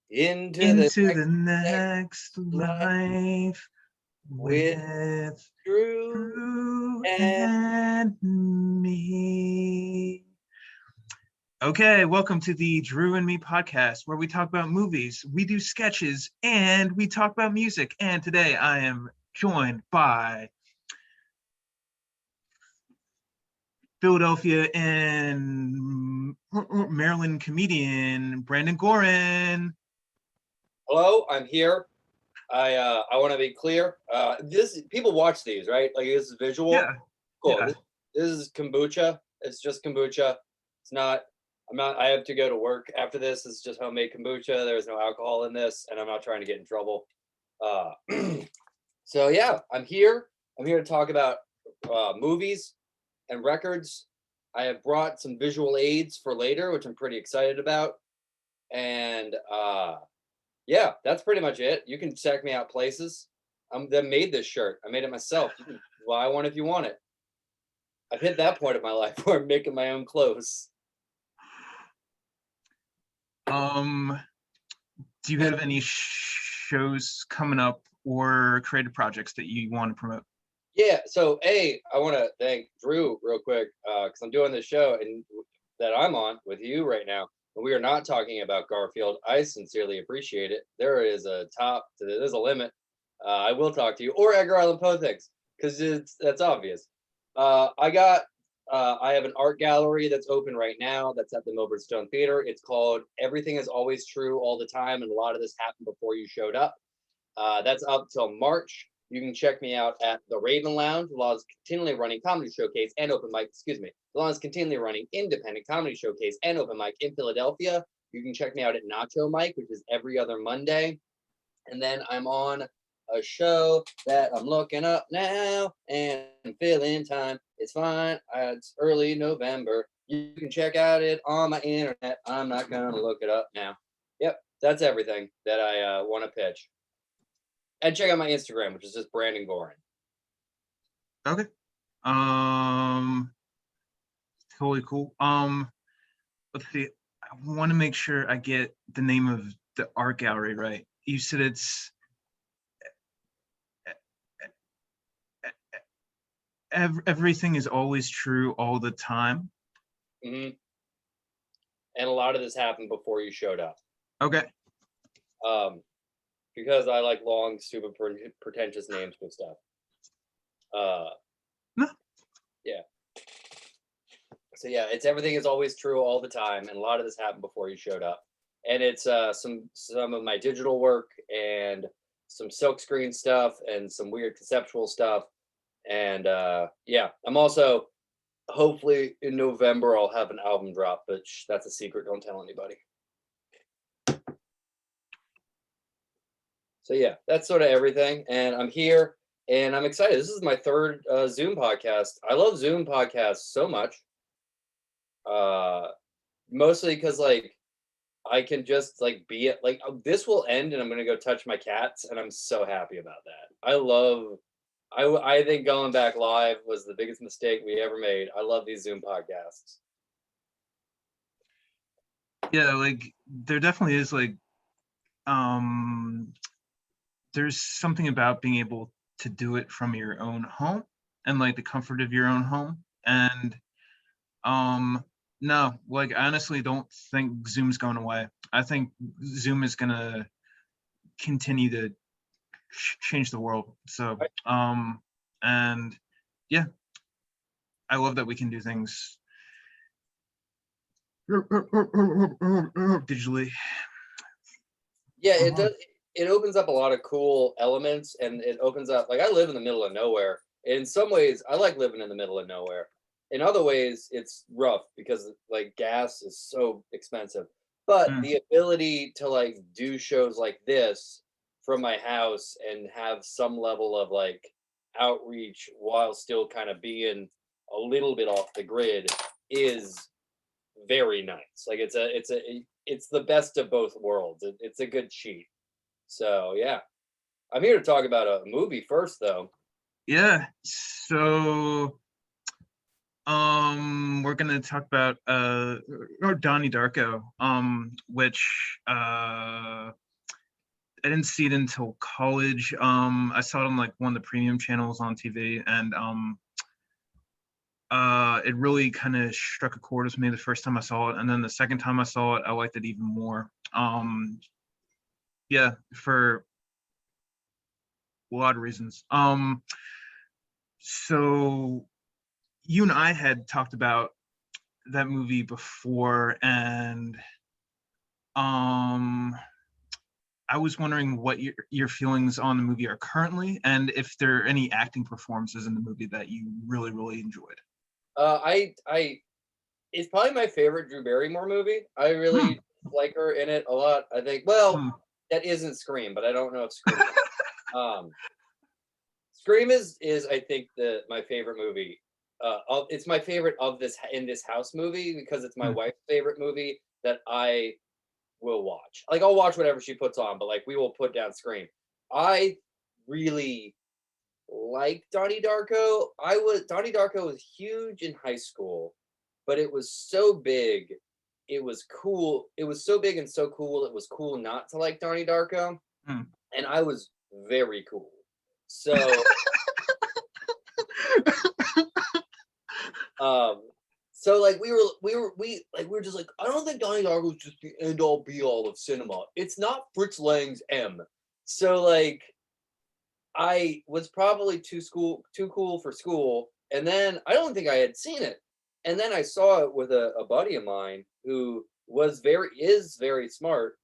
Into Into the next next life life with with Drew Drew and and me. Okay, welcome to the Drew and Me podcast, where we talk about movies, we do sketches, and we talk about music. And today I am joined by Philadelphia and Maryland comedian Brandon Gorin. hello, I'm here. I want to be clear. This people watch these, right? Like this is visual. Yeah, Cool. yeah. This is kombucha. It's just kombucha. It's not. I'm not. I have to go to work after this. It's just homemade kombucha. There's no alcohol in this, and I'm not trying to get in trouble. Uh, so yeah, I'm here. I'm here to talk about movies and records. I have brought some visual aids for later, which I'm pretty excited about. And yeah, that's pretty much it. You can check me out places. That made this shirt. I made it myself. You can buy one if you want it. I've hit that point of my life where I'm making my own clothes. Do you have any shows coming up or creative projects that you want to promote? Yeah. So, I want to thank Drew real quick because I'm doing this show and that I'm on with you right now. And we are not talking about Garfield. I sincerely appreciate it. There is a top. There's a limit. I will talk to you or Edgar Allan Poe things because that's obvious. I have an art gallery that's open right now. That's at the Milburn Stone Theater. It's called Everything Is Always True All the Time, and a lot of this happened before you showed up. That's up till March. You can check me out at the Raven Lounge. The Law is continually running comedy showcase and open mic. Excuse me. The Law is continually running independent comedy showcase and open mic in Philadelphia. You can check me out at Nacho Mike, which is every other Monday. And then I'm on a show that I'm looking up now and filling time. It's fine. It's early November. You can check out it on my internet. I'm not going to look it up now. Yep, that's everything that I want to pitch. And check out my Instagram, which is just Brandon Gorin. Okay. Totally cool. Let's see. I want to make sure I get the name of the art gallery right. You said it's everything is always true all the time. Mm-hmm. And a lot of this happened before you showed up. Okay. Because I like long, stupid, pretentious names for stuff. No. Yeah. So yeah, it's everything is always true all the time, and a lot of this happened before you showed up. And it's some of my digital work and some silkscreen stuff and some weird conceptual stuff. And yeah, I'm also hopefully in November I'll have an album drop, but that's a secret. Don't tell anybody. So yeah, that's sort of everything. And I'm here and I'm excited. This is my third Zoom podcast. I love Zoom podcasts so much. Mostly because like I can just like be it. Like this will end and I'm gonna go touch my cats, and I'm so happy about that. I think going back live was the biggest mistake we ever made. I love these Zoom podcasts. Yeah, like there definitely is like there's something about being able to do it from your own home and like the comfort of your own home. And no, like I honestly don't think Zoom's going away. I think Zoom is gonna continue to change the world. So and yeah, I love that we can do things digitally. Yeah, it does. It opens up a lot of cool elements, and it opens up. Like I live in the middle of nowhere. In some ways, I like living in the middle of nowhere. In other ways, it's rough because like gas is so expensive. But the ability to like do shows like this from my house and have some level of like outreach while still kind of being a little bit off the grid is very nice. Like it's the best of both worlds. It's a good cheat. So yeah, I'm here to talk about a movie first, though. Yeah. So We're gonna talk about or Donnie Darko, which I didn't see it until college. I saw it on like one of the premium channels on TV, and it really kind of struck a chord with me the first time I saw it, and then the second time I saw it, I liked it even more. Yeah, for a lot of reasons. So you and I had talked about that movie before, and um I was wondering what your feelings on the movie are currently, and if there are any acting performances in the movie that you really, really enjoyed. I it's probably my favorite Drew Barrymore movie. I Hmm. really like her in it a lot. I think, well, Hmm. that isn't Scream, but I don't know if Scream. um, Scream is I think the my favorite movie. It's my favorite of this in this house movie because it's my Hmm. wife's favorite movie that I will watch. Like I'll watch whatever she puts on, but like we will put down Scream. I really like Donnie Darko. Donnie Darko was huge in high school, but it was so big. It was cool. It was so big and so cool. It was cool not to like Donnie Darko, Hmm. and I was very cool. So, um, like we were just like I don't think Donnie Darko is just the end all be all of cinema. It's not Fritz Lang's M. So like I was probably too cool for school, and then I don't think I had seen it. And then I saw it with a buddy of mine who is very smart,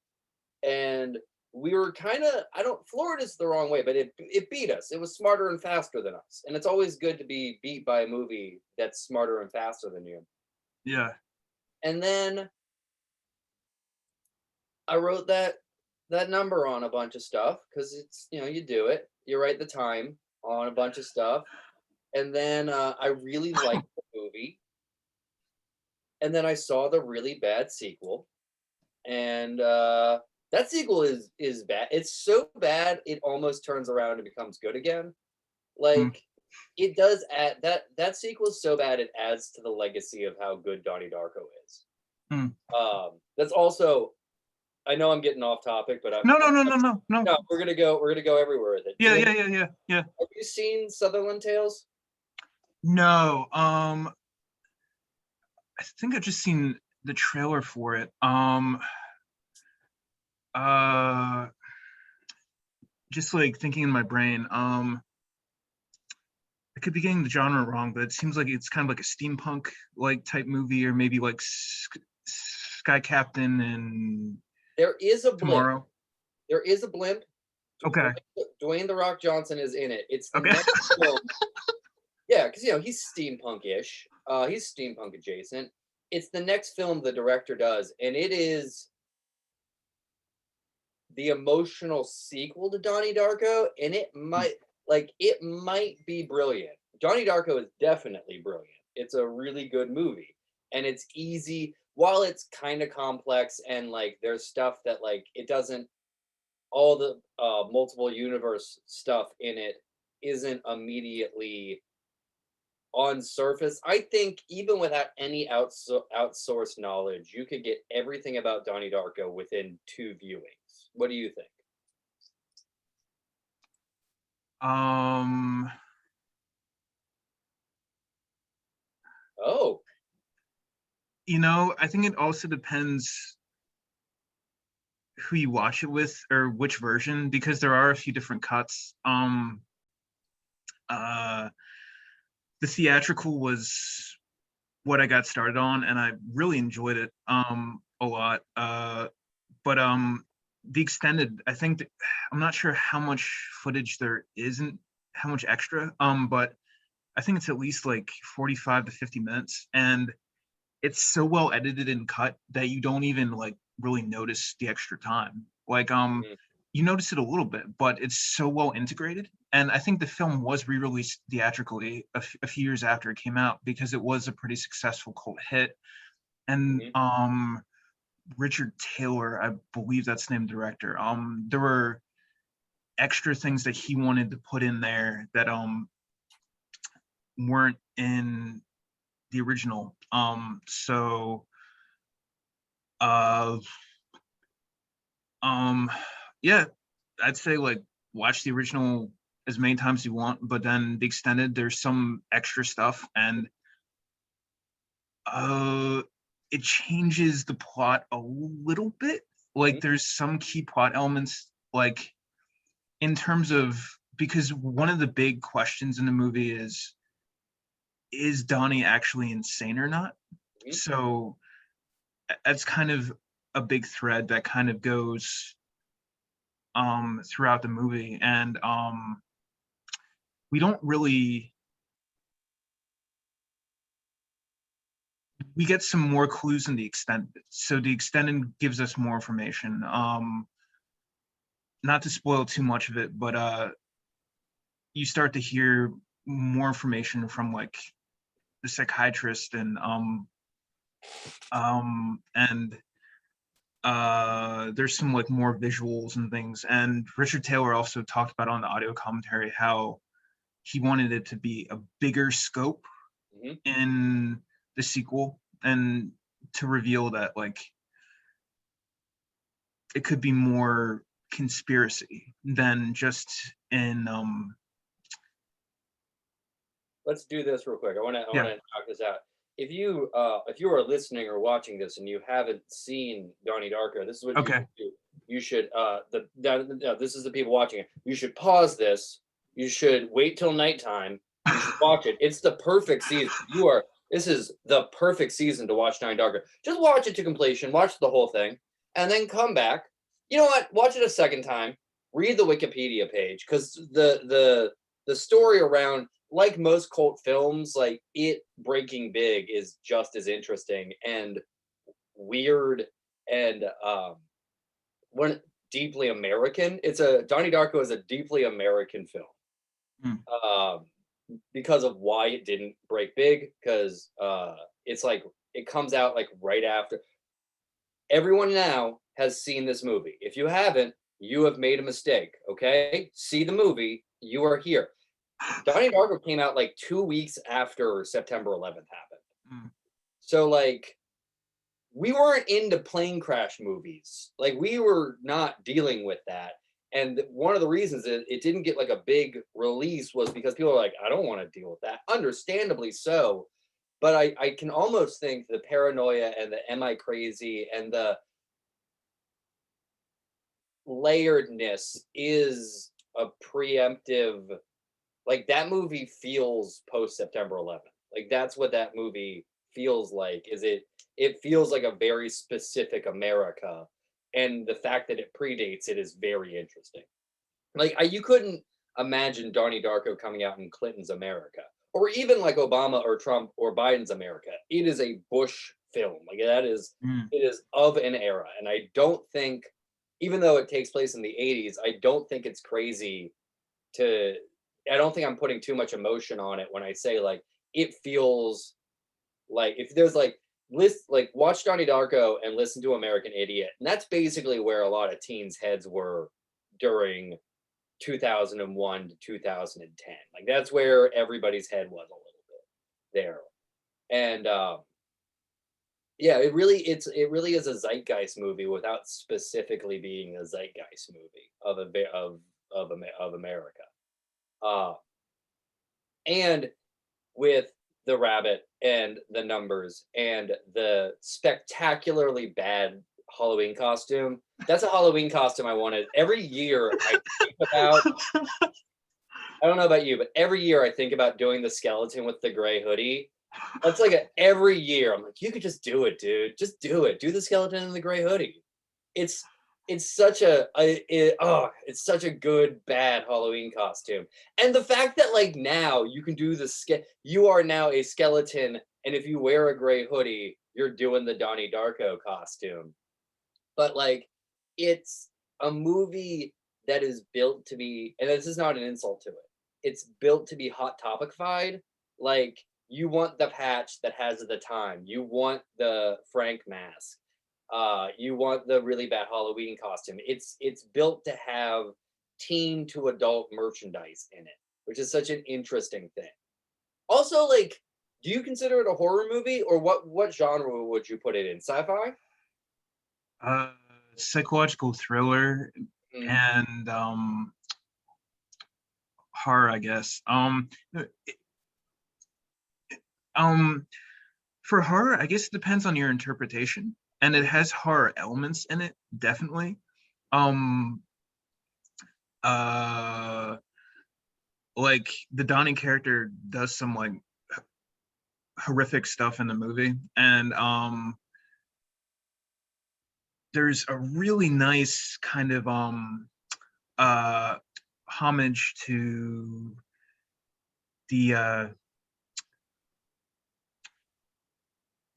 and we were kind of I don't Florida's the wrong way, but it beat us. It was smarter and faster than us. And it's always good to be beat by a movie that's smarter and faster than you. Yeah. And then I wrote that number on a bunch of stuff because it's you do it. You write the time on a bunch of stuff. And then I really liked the movie. And then I saw the really bad sequel, and that sequel is bad. It's so bad it almost turns around and becomes good again. Hmm. Like it does add that sequel is so bad it adds to the legacy of how good Donnie Darko is. Hmm. That's also I know I'm getting off topic, but No, no, no, no, no, no. no, we're gonna go everywhere with it. Yeah, yeah, yeah, yeah, yeah. Have you seen Sutherland Tales? No. I think I've just seen the trailer for it. Uh, just like thinking in my brain. I could be getting the genre wrong, but it seems like it's kind of like a steampunk like type movie, or maybe like Sky Captain and There is a blimp. Tomorrow. There is a blimp. Okay. Dwayne the Rock Johnson is in it. It's the Okay. next film. Yeah, because he's steampunk-ish. He's steampunk adjacent. It's the next film the director does, and it is the emotional sequel to Donnie Darko, and it might be brilliant. Donnie Darko is definitely brilliant. It's a really good movie, and it's easy. While it's kind of complex, and like there's stuff that like it doesn't all the multiple universe stuff in it isn't immediately on surface. I think even without any outsourced knowledge, you could get everything about Donnie Darko within 2 viewings. What do you think? Um, Oh, I think it also depends who you watch it with or which version, because there are a few different cuts. Uh, the theatrical was what I got started on, and I really enjoyed it a lot. But the extended, I think that, I'm not sure how much footage there isn't, how much extra, but I think it's at least like 45 to 50 minutes, and it's so well edited and cut that you don't even like really notice the extra time. Like mhm, you notice it a little bit, but it's so well integrated. And I think the film was re-released theatrically a few years after it came out because it was a pretty successful cult hit. And mhm. Richard Taylor, I believe that's the name of the director. There were extra things that he wanted to put in there that weren't in the original. So uh um yeah, I'd say like watch the original as many times as you want, but then the extended, there's some extra stuff, and uh it changes the plot a little bit. Like Mhm. there's some key plot elements, like in terms of, because one of the big questions in the movie is Donnie actually insane or not? Mhm. So that's kind of a big thread that kind of goes throughout the movie, and we don't really, we get some more clues in the extended. So the extended gives us more information. Not to spoil too much of it, but you start to hear more information from like the psychiatrist, and there's some like more visuals and things. And Richard Taylor also talked about on the audio commentary how he wanted it to be a bigger scope Mhm. in the sequel, and to reveal that like it could be more conspiracy than just in Let's do this real quick. I yeah. want to knock this out. If you are listening or watching this and you haven't seen Donnie Darko, this is what you Okay. should do. You should no, this is the people watching it. You should pause this. You should wait till nighttime. You should watch it. It's the perfect season. This is the perfect season to watch Donnie Darko. Just watch it to completion, watch the whole thing, and then come back. You know what? Watch it a second time. Read the Wikipedia page, because the story around, like most cult films, like it breaking big is just as interesting and weird and one deeply American. It's a Donnie Darko is a deeply American film. Mm. Um, because of why it didn't break big, because it's like it comes out like right after. Everyone now has seen this movie. If you haven't, you have made a mistake. Okay, see the movie. You are here. Donnie Darko came out like 2 weeks after September 11th happened. Mm. So like we weren't into plane crash movies. Like we were not dealing with that. And one of the reasons that it didn't get like a big release was because people are like, I don't want to deal with that. Understandably so. But I can almost think the paranoia and the am I crazy and the layeredness is a preemptive, like that movie feels post September 11th. Like that's what that movie feels like. It feels like a very specific America, and the fact that it predates it is very interesting. Like you couldn't imagine Donnie Darko coming out in Clinton's America, or even like Obama or Trump or Biden's America. It is a Bush film. Like that is, Mm. it is of an era, and I don't think, even though it takes place in the 80s, I don't think it's crazy to, I don't think I'm putting too much emotion on it when I say like it feels like, if there's like watch Donnie Darko and listen to American Idiot. And that's basically where a lot of teens' heads were during 2001 to 2010. Like that's where everybody's head was a little bit there. And yeah, it really is a zeitgeist movie without specifically being a zeitgeist movie of of America. Uh and with the rabbit and the numbers and the spectacularly bad Halloween costume. That's a Halloween costume I wanted. Every year I think about, I don't know about you, but every year I think about doing the skeleton with the gray hoodie. That's like every year. I'm like, you could just do it, dude. Just do it. Do the skeleton in the gray hoodie. It's it's such it's such a good bad Halloween costume. And the fact that like now you can do you are now a skeleton, and if you wear a gray hoodie, you're doing the Donnie Darko costume. But like it's a movie that is built to be, and this is not an insult to it. It's built to be hot topicified. Like you want the patch that has the time. You want the Frank mask. You want the really bad Halloween costume. It's built to have teen to adult merchandise in it, which is such an interesting thing. Also, like, Do you consider it a horror movie, or what genre would you put it in? Sci-fi? Uh, Psychological thriller Mm, and horror, I guess. Um, for horror, I guess it depends on your interpretation, and it has horror elements in it, definitely. Um, uh, like the Donnie character does some like horrific stuff in the movie, and there's a really nice kind of uh homage to the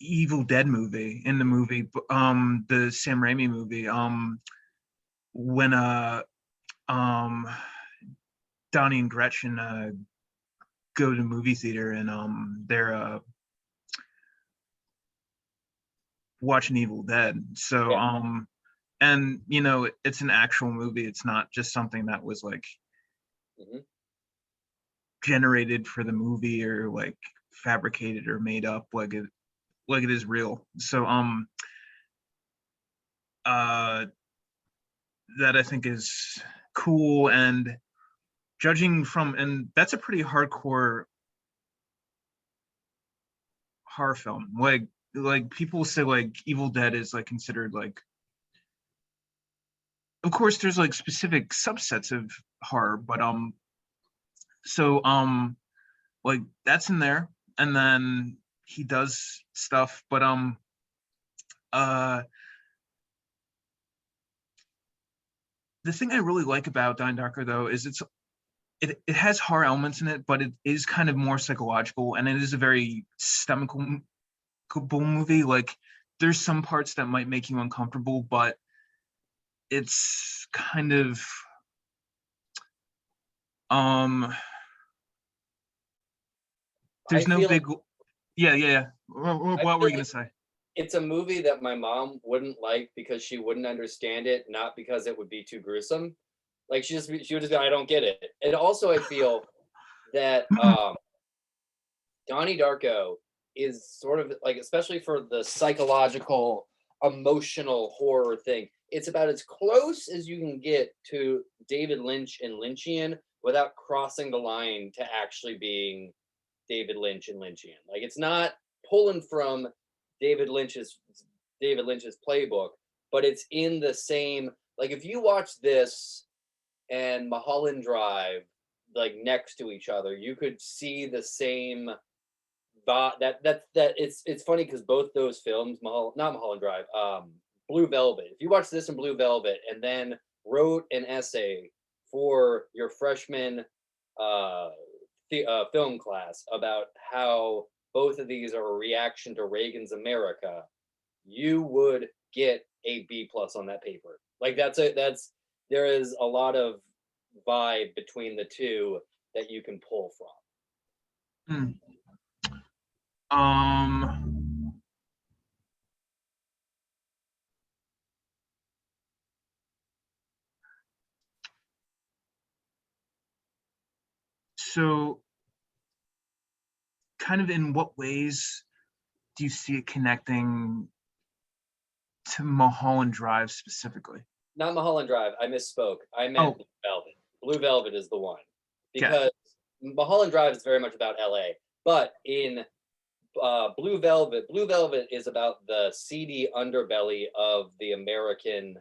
Evil Dead movie in the movie, the Sam Raimi movie, when um Donnie and Gretchen go to movie theater and they're watching Evil Dead. So yeah. and you know it's an actual movie. It's not just something that was like Mhm. generated for the movie or like fabricated or made up like it is real. So uh that I think is cool, and judging from, and that's a pretty hardcore horror film. Like people say like Evil Dead is like considered like, of course there's like specific subsets of horror, but so like that's in there, and then he does stuff, but uh the thing I really like about Donnie Darko though is it has horror elements in it, but it is kind of more psychological, and it is a very stomachable movie. Like there's some parts that might make you uncomfortable, but it's kind of um I there's no feel big, yeah. I What were feel you gonna like say? it's a movie that my mom wouldn't like because she wouldn't understand it, not because it would be too gruesome. Like she would just be, I don't get it. And also I feel that Donnie Darko is sort of like, especially for the psychological, emotional horror thing, it's about as close as you can get to David Lynch and Lynchian without crossing the line to actually being David Lynch and Lynchian. Like it's not pulling from David Lynch's David Lynch's playbook, but it's in the same, like if you watch this and Mulholland Drive like next to each other, you could see the same that it's funny because both those films, not Mulholland Drive, Blue Velvet. If you watch this in Blue Velvet and then wrote an essay for your freshman uh, film class about how both of these are a reaction to Reagan's America, you would get a B+ on that paper. Like that's there is a lot of vibe between the two that you can pull from. Hmm. Um, so kind of in what ways do you see it connecting to Mulholland Drive specifically? Not Mulholland Drive. I misspoke. I meant Oh, Blue Velvet. Blue Velvet is the one gotcha. because Mulholland Drive is very much about LA, but in Blue Velvet is about the seedy underbelly of the American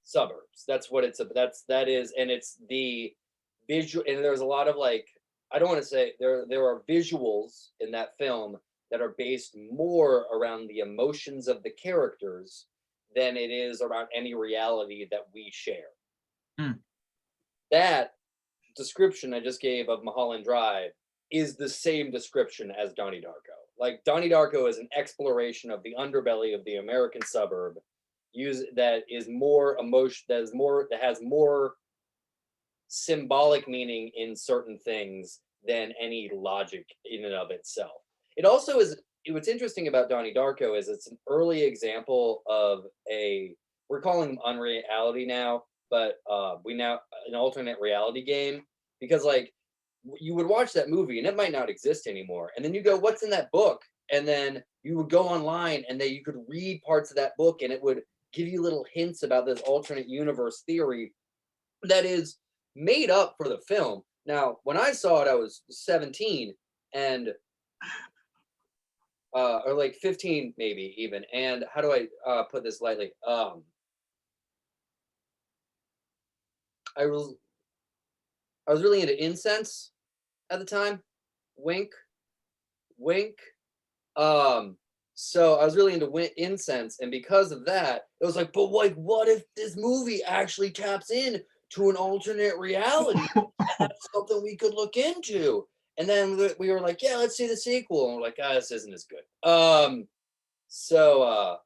suburbs. That's what it's. That is, and it's the visual. And there's a lot of like, I don't want to say there are visuals in that film that are based more around the emotions of the characters than it is around any reality that we share. Hmm. That description I just gave of Mulholland Drive is the same description as Donnie Darko. Like Donnie Darko is an exploration of the underbelly of the American suburb, use that is more emotion, that has more symbolic meaning in certain things than any logic in and of itself. It also is, what's interesting about Donnie Darko is it's an early example of a, we're calling them unreality now, but we now an alternate reality game, because like you would watch that movie and it might not exist anymore. And then you go, what's in that book? And then you would go online and then you could read parts of that book and it would give you little hints about this alternate universe theory that is made up for the film. Now, when I saw it, I was 17 and or like 15 maybe even. And how do I put this lightly? I was really into incense at the time. Wink, wink. So I was really into incense, and because of that, it was like, but like, what if this movie actually taps in to an alternate reality? That's something we could look into. And then we were like, yeah, let's see the sequel. And we're like, this isn't as good. So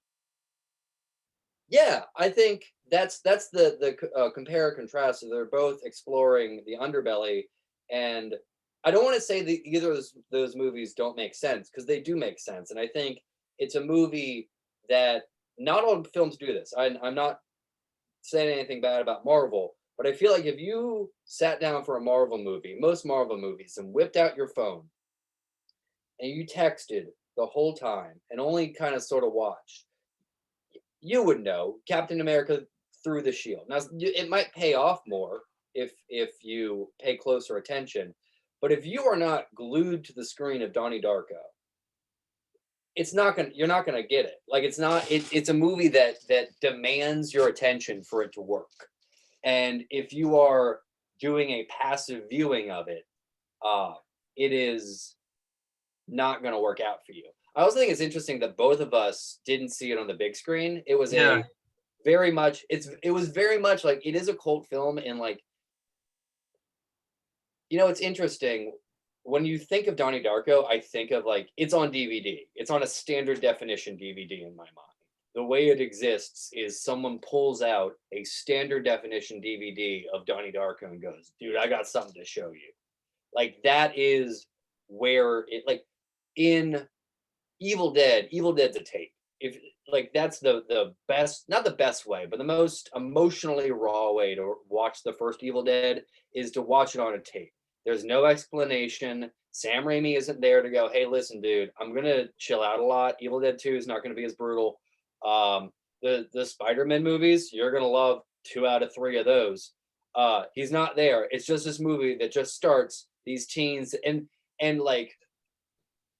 yeah, I think that's the compare and contrast. So they're both exploring the underbelly, and I don't want to say that either of those movies don't make sense, because they do make sense. And I think it's a movie that not all films do this. I'm not saying anything bad about Marvel, but I feel like if you sat down for a Marvel movie, most Marvel movies, and whipped out your phone and you texted the whole time and only kind of sort of watched, you would know Captain America through the shield. Now it might pay off more if you pay closer attention, but if you are not glued to the screen of Donnie Darko, you're not gonna get it. Like it's a movie that demands your attention for it to work. And if you are doing a passive viewing of it, it is not gonna work out for you. I also think it's interesting that both of us didn't see it on the big screen. It was Yeah. it was very much like, it is a cult film, and like, it's interesting. When you think of Donnie Darko, I think of like, it's on DVD. It's on a standard definition DVD in my mind. The way it exists is someone pulls out a standard definition DVD of Donnie Darko and goes, dude, I got something to show you. Like, that is where it, like, in Evil Dead's a tape. If like, that's the best, not the best way, but the most emotionally raw way to watch the first Evil Dead is to watch it on a tape. There's no explanation. Sam Raimi isn't there to go, hey, listen, dude, I'm gonna chill out a lot. Evil Dead 2 is not gonna be as brutal. The Spider-Man movies, you're gonna love 2 out of 3 of those. He's not there. It's just this movie that just starts these teens, and like,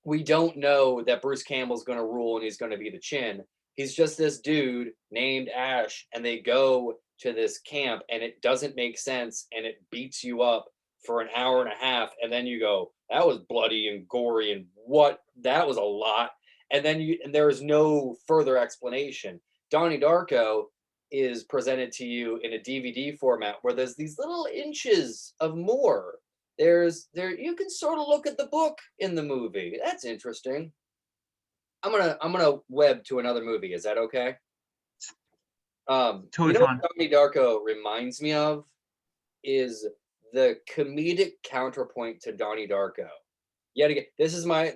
we don't know that Bruce Campbell's going to rule and he's going to be the chin. He's just this dude named Ash, and they go to this camp and it doesn't make sense, and it beats you up for an hour and a half, and then you go, that was bloody and gory, and what, that was a lot. And then there is no further explanation. Donnie Darko is presented to you in a DVD format where there's these little inches of more. You can sort of look at the book in the movie. That's interesting. I'm gonna web to another movie. Is that okay? Totally You know fine. what Donnie Darko reminds me of is the comedic counterpoint to Donnie Darko. Yet again, this is my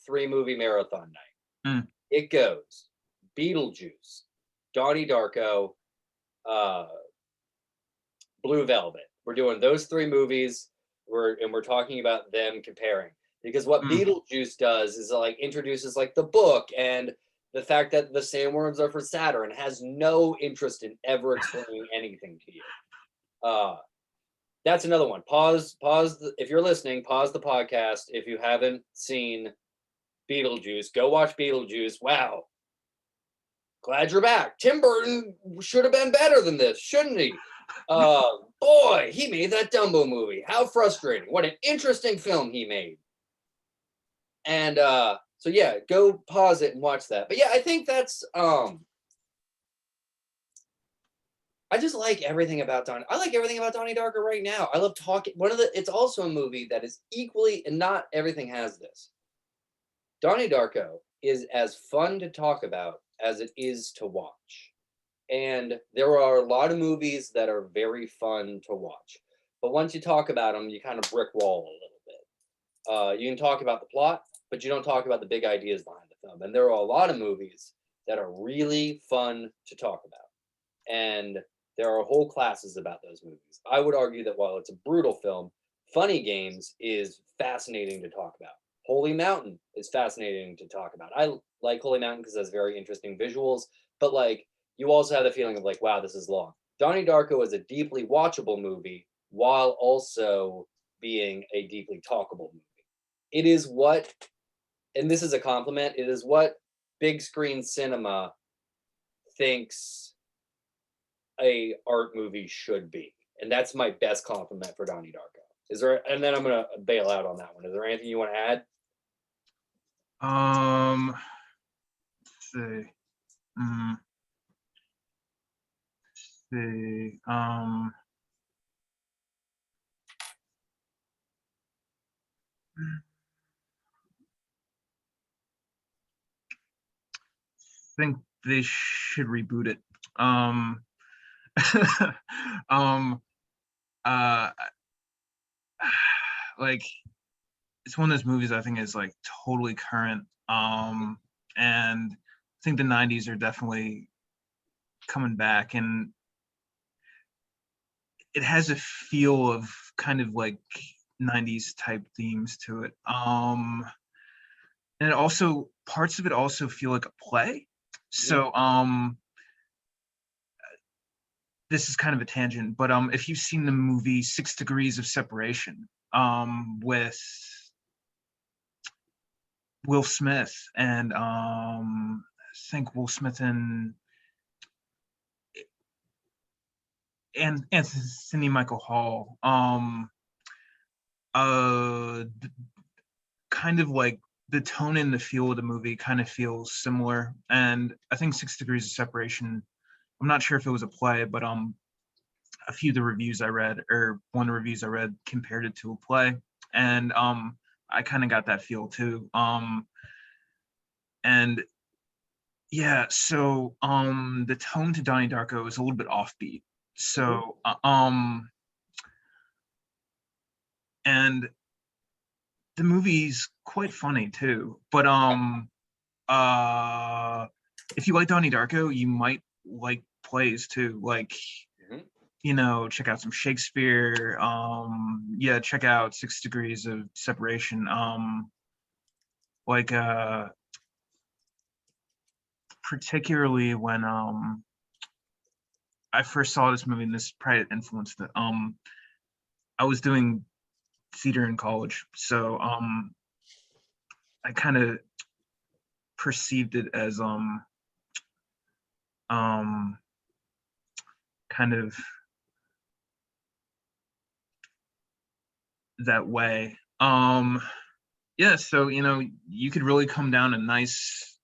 3-movie marathon night. Mm. It goes Beetlejuice, Donnie Darko, Blue Velvet. We're doing those 3 movies. We're talking about them comparing, because what Beetlejuice does is like introduces like the book and the fact that the sandworms are for Saturn, has no interest in ever explaining anything to you. That's another one. Pause. If you're listening, pause the podcast. If you haven't seen Beetlejuice, go watch Beetlejuice. Wow. Glad you're back. Tim Burton should have been better than this, shouldn't he? Boy, he made that Dumbo movie. How frustrating. What an interesting film he made. And so yeah, go pause it and watch that. But yeah, I think that's I just like everything about Donnie. I like everything about Donnie Darko right now. I love talking. It's also a movie that is equally, and not everything has this. Donnie Darko is as fun to talk about as it is to watch. And there are a lot of movies that are very fun to watch. But once you talk about them, you kind of brick wall a little bit. You can talk about the plot, but you don't talk about the big ideas behind the film. And there are a lot of movies that are really fun to talk about. And there are whole classes about those movies. I would argue that while it's a brutal film, Funny Games is fascinating to talk about. Holy Mountain is fascinating to talk about. I like Holy Mountain because it has very interesting visuals, but like you also have the feeling of like, wow, this is long. Donnie Darko is a deeply watchable movie while also being a deeply talkable movie. It is what, and this is a compliment, it is what big screen cinema thinks a art movie should be. And that's my best compliment for Donnie Darko. Is there, and then I'm gonna bail out on that one. Is there anything you want to add? Let's see. Mm, see. Think they should reboot it. Um, uh, like it's one of those movies I think is like totally current. And I think the '90s are definitely coming back, and it has a feel of kind of like '90s type themes to it. And it also parts of it also feel like a play. So this is kind of a tangent, but if you've seen the movie 6 Degrees of Separation, with Will Smith and I think Will Smith and Anthony Michael Hall, uh kind of like the tone and the feel of the movie kind of feels similar. And I think 6 Degrees of Separation, I'm not sure if it was a play, but a few of the reviews I read, or one of the reviews I read, compared it to a play, and I kind of got that feel too. And yeah, so the tone to Donnie Darko is a little bit offbeat. So and the movie's quite funny too. But uh if you like Donnie Darko, you might like plays too. Like, Mhm. you know, check out some Shakespeare. Yeah, check out 6 Degrees of Separation. Like particularly when I first saw this movie, and this probably influenced it. I was doing theater in college, so I kind of perceived it as um kind of that way. Yeah, so you know, you could really come down a nice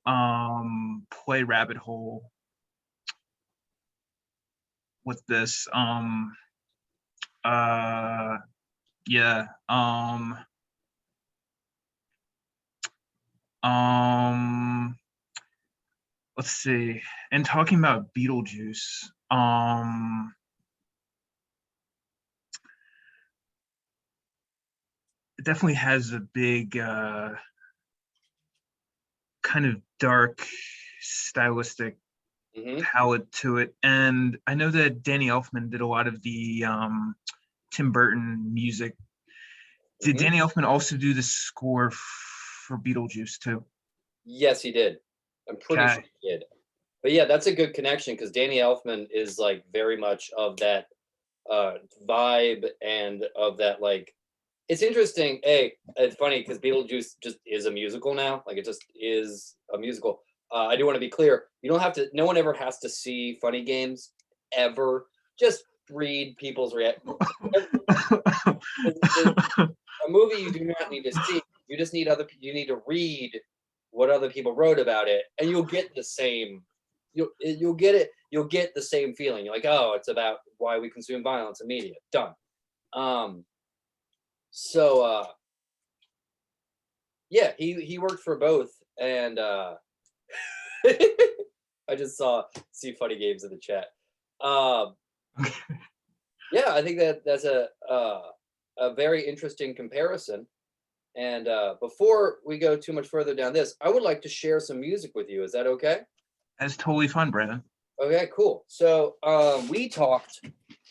play rabbit hole with this. Uh yeah. Um let's see. And talking about Beetlejuice, it definitely has a big kind of dark stylistic Mhm. palette to it. And I know that Danny Elfman did a lot of the Tim Burton music. Did Mhm. Danny Elfman also do the score for Beetlejuice too? Yes, he did. I'm pretty sure Okay. he did. But yeah, that's a good connection because Danny Elfman is like very much of that vibe and of that like. It's interesting. Hey, it's funny because Beetlejuice just is a musical now. Like it just is a musical. I do want to be clear. You don't have to. No one ever has to see Funny Games ever. Just read people's react. It's a movie you do not need to see. You just need other. You need to read what other people wrote about it, and you'll get the same. You'll get it. You'll get the same feeling. You're like, oh, it's about why we consume violence in media. Done. Um. So yeah, he worked for both, and I just saw see Funny Games in the chat. Um. Yeah, I think that that's a very interesting comparison. And before we go too much further down this, I would like to share some music with you. Is that okay? That's totally fun, Brandon. Okay, cool. So we talked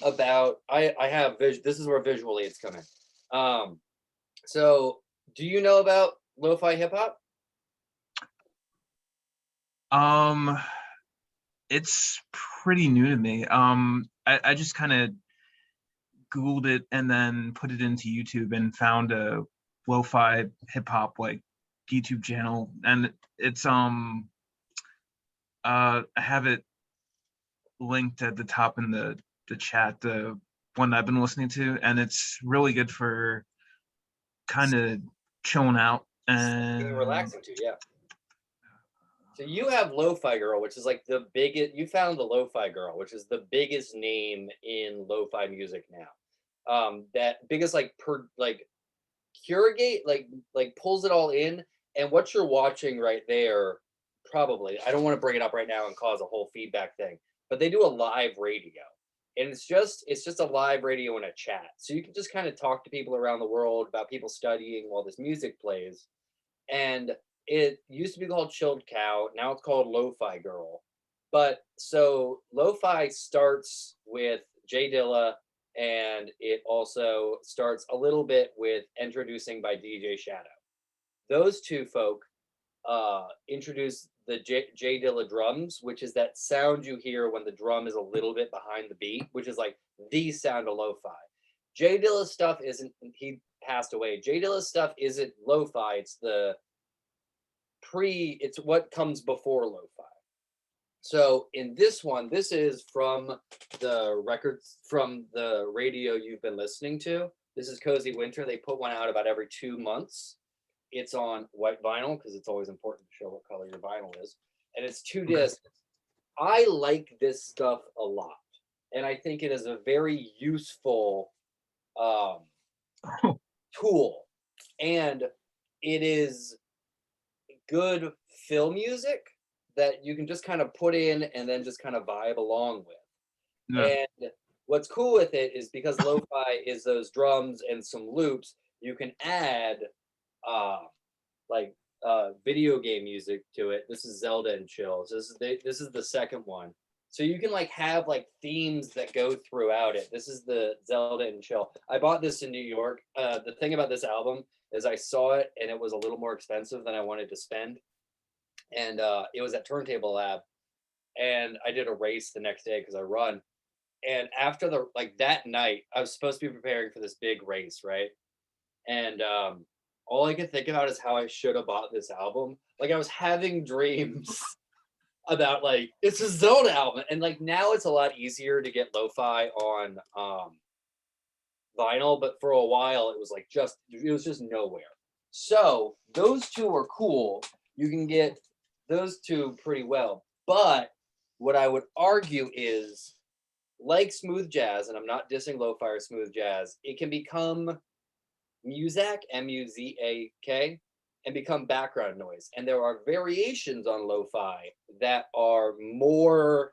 about I have this is where visually it's coming. So do you know about lo-fi hip hop? Um, it's pretty new to me. I just kind of Googled it and then put it into YouTube and found a lo-fi hip hop like YouTube channel, and it's I have it linked at the top in the chat, the one I've been listening to, and it's really good for kind of chilling out Being and relaxing to, yeah. So you have Lo-Fi Girl, which is like the biggest. You found the Lo-Fi Girl, which is the biggest name in lo-fi music now. That biggest like curate like pulls it all in. And what you're watching right there, probably. I don't want to bring it up right now and cause a whole feedback thing, but they do a live radio, and it's just a live radio and a chat, so you can just kind of talk to people around the world about people studying while this music plays. And it used to be called Chilled Cow. Now it's called Lo-Fi Girl. But so Lo-Fi starts with Jay Dilla, and it also starts a little bit with Introducing by DJ Shadow. Those two folk introduce the Jay Dilla drums, which is that sound you hear when the drum is a little bit behind the beat, which is like the sound of lo-fi. Jay Dilla's stuff isn't, he passed away. Jay Dilla's stuff isn't lo-fi, it's what comes before lo-fi. So in this one, this is from the records from the radio you've been listening to. This is Cozy Winter. They put one out about every 2 months. It's on white vinyl because it's always important to show what color your vinyl is. And it's 2 discs. I like this stuff a lot. And I think it is a very useful tool. And it is good film music that you can just kind of put in and then just kind of vibe along with. yeah. And what's cool with it is because lo-fi is those drums and some loops, you can add uh like video game music to it. This is Zelda and Chill. So this is the second one. So you can like have like themes that go throughout it. This is the Zelda and Chill. I bought this in New York. The thing about this album is I saw it and it was a little more expensive than I wanted to spend. And it was at Turntable Lab. And I did a race the next day because I run. And after the like that night, I was supposed to be preparing for this big race, right? And all I could think about is how I should have bought this album. Like I was having dreams about like it's a Zelda album, and like now it's a lot easier to get lo-fi on vinyl, but for a while it was like it was just nowhere. So those two are cool. You can get those two pretty well, but what I would argue is like smooth jazz, and I'm not dissing lo-fi or smooth jazz, it can become Muzak, Muzak, and become background noise. And there are variations on lo-fi that are more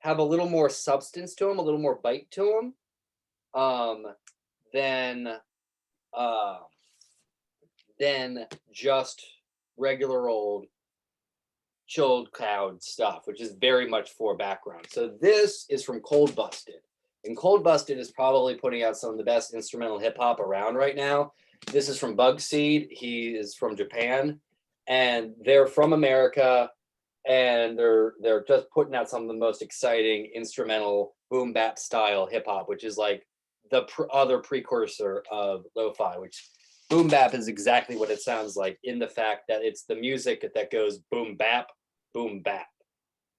have a little more substance to them, a little more bite to them, than uh, than just regular old chilled cloud stuff, which is very much for background. So this is from Cold Busted. And Cold Busted is probably putting out some of the best instrumental hip hop around right now. This is from Bugseed. He is from Japan, and they're from America, and they're just putting out some of the most exciting instrumental boom bap style hip hop, which is like the other precursor of lo-fi, which boom bap is exactly what it sounds like in the fact that it's the music that goes boom bap, boom bap.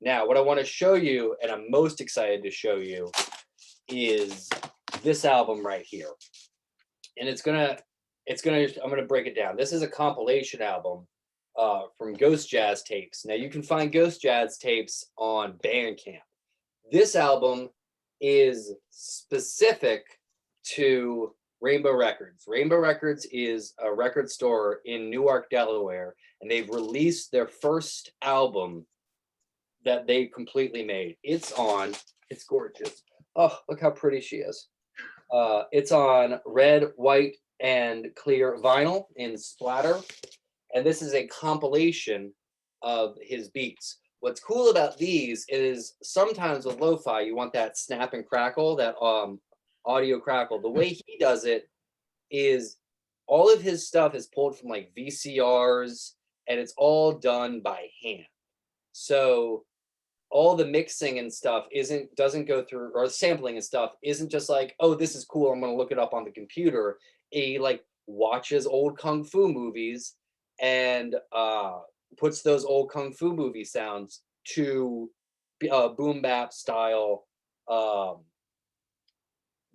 Now, what I want to show you, and I'm most excited to show you, is this album right here. And I'm gonna break it down. This is a compilation album from Ghost Jazz Tapes. Now you can find Ghost Jazz Tapes on Bandcamp. This album is specific to Rainbow Records. Rainbow Records is a record store in Newark, Delaware, and they've released their first album that they completely made. It's gorgeous. Oh, look how pretty she is. It's on red, white, and clear vinyl in splatter. And this is a compilation of his beats. what's cool about these is sometimes with lo-fi, you want that snap and crackle, that audio crackle. The way he does it is all of his stuff is pulled from like VCRs, and it's all done by hand. So all the mixing and stuff doesn't go through, or sampling and stuff isn't just like, oh, this is cool, I'm gonna look it up on the computer. He like watches old kung fu movies and puts those old kung fu movie sounds to boom bap style um,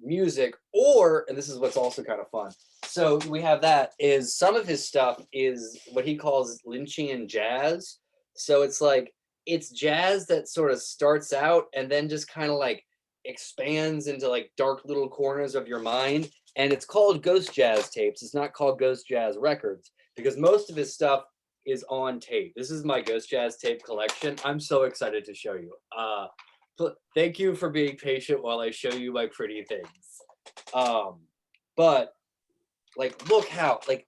music. Or, and this is what's also kind of fun, so we have that, is some of his stuff is what he calls Lynchian jazz. So it's jazz that sort of starts out and then just kind of like expands into like dark little corners of your mind, and it's called ghost jazz tapes. It's not called ghost jazz records because most of his stuff is on tape. This is my ghost jazz tape collection. I'm so excited to show you. Thank you for being patient while I show you my pretty things. But like, look how, like,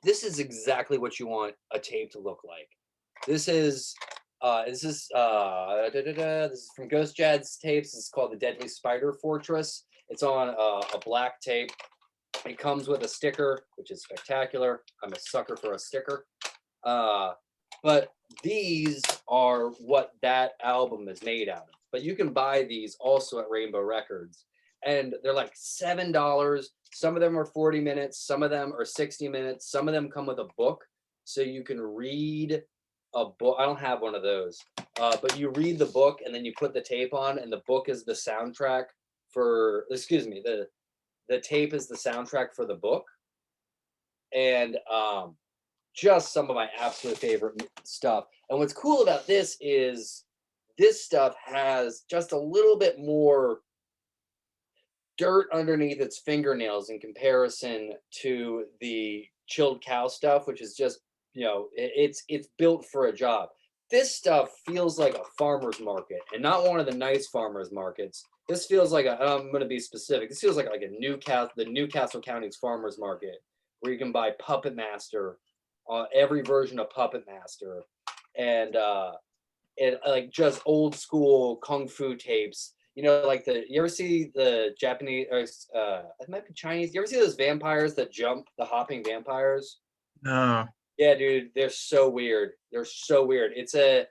this is exactly what you want a tape to look like. This is this is from Ghost Jazz Tapes. It's called the Deadly Spider Fortress. It's on a black tape. It comes with a sticker, which is spectacular. I'm a sucker for a sticker. But these are what that album is made out of. But you can buy these also at Rainbow Records, and they're like $7. Some of them are 40 minutes, some of them are 60 minutes, some of them come with a book, so you can read a book. I don't have one of those, but you read the book and then you put the tape on, and the book is the soundtrack for, excuse me, the tape is the soundtrack for the book. And just some of my absolute favorite stuff. And what's cool about this is this stuff has just a little bit more dirt underneath its fingernails in comparison to the Chilled Cow stuff, which is just, it's built for a job. This stuff feels like a farmer's market, and not one of the nice farmers markets. This feels like I'm going to be specific. This feels like the Newcastle County's farmers market, where you can buy Puppet Master, every version of Puppet Master, and like just old school kung fu tapes. Like you ever see the Japanese, or it might be Chinese. You ever see those vampires that jump, the hopping vampires? No. Yeah, dude, they're so weird. They're so weird. I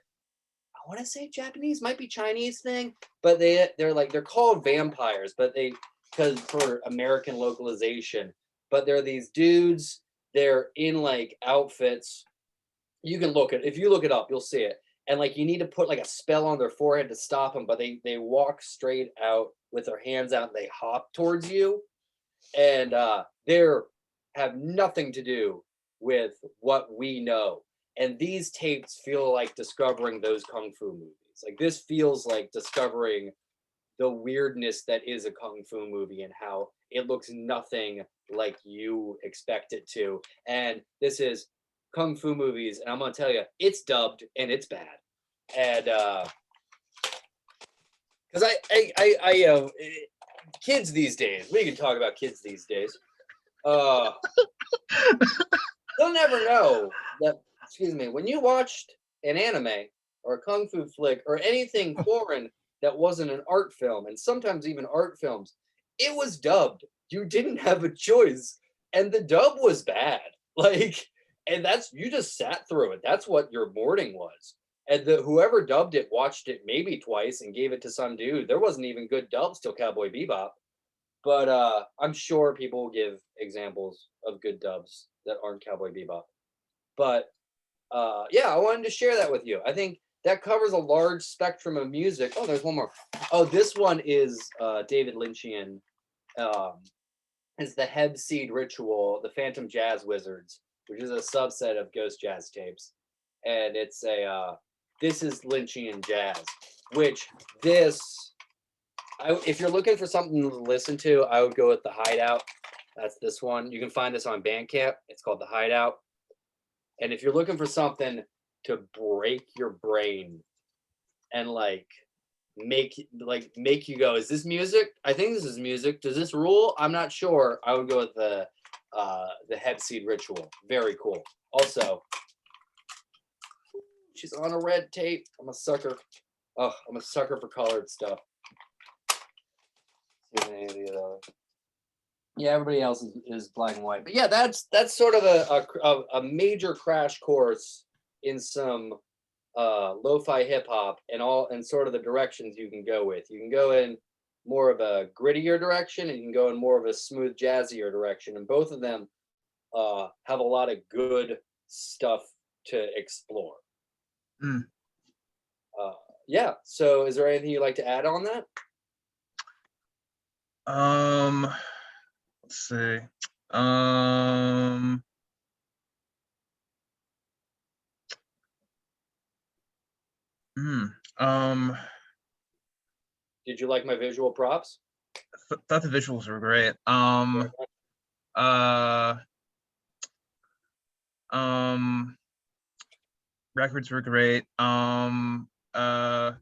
want to say Japanese, might be Chinese thing, but they're called vampires, but because for American localization, but they're these dudes. They're in like outfits. If you look it up, you'll see it. And like you need to put like a spell on their forehead to stop them, but they walk straight out with their hands out and they hop towards you, and they're have nothing to do with what we know. And these tapes feel like discovering those kung fu movies. Like this feels like discovering the weirdness that is a kung fu movie and how it looks nothing like you expect it to. And this is kung fu movies, and I'm gonna tell you, it's dubbed and it's bad. And because kids these days, we can talk about kids these days. They'll never know that. Excuse me. When you watched an anime or a kung fu flick or anything foreign that wasn't an art film, and sometimes even art films, it was dubbed. You didn't have a choice, and the dub was bad. Like, and you just sat through it. That's what your morning was. And whoever dubbed it watched it maybe twice and gave it to some dude. There wasn't even good dubs till Cowboy Bebop. But I'm sure people will give examples of good dubs that aren't Cowboy Bebop. But yeah, I wanted to share that with you. I think that covers a large spectrum of music. Oh, there's one more. Oh, this one is David Lynchian. Is the Heb Seed Ritual, the Phantom Jazz Wizards, which is a subset of Ghost Jazz Tapes. And it's this is Lynchian jazz, which if you're looking for something to listen to, I would go with The Hideout. That's this one. You can find this on Bandcamp. It's called The Hideout. And if you're looking for something to break your brain and make you go, is this music? I think this is music. Does this rule? I'm not sure. I would go with the Heb Seed Ritual. Very cool. Also, She's on a red tape. I'm a sucker. Oh, I'm a sucker for colored stuff. Yeah, everybody else is black and white. But yeah, that's sort of a major crash course in some lo-fi hip hop and sort of the directions you can go with. You can go in more of a grittier direction, and you can go in more of a smooth, jazzier direction. And both of them have a lot of good stuff to explore. Mm. Yeah. So, is there anything you'd like to add on that? Let's see. Did you like my visual props? Thought the visuals were great. Records were great. I'm not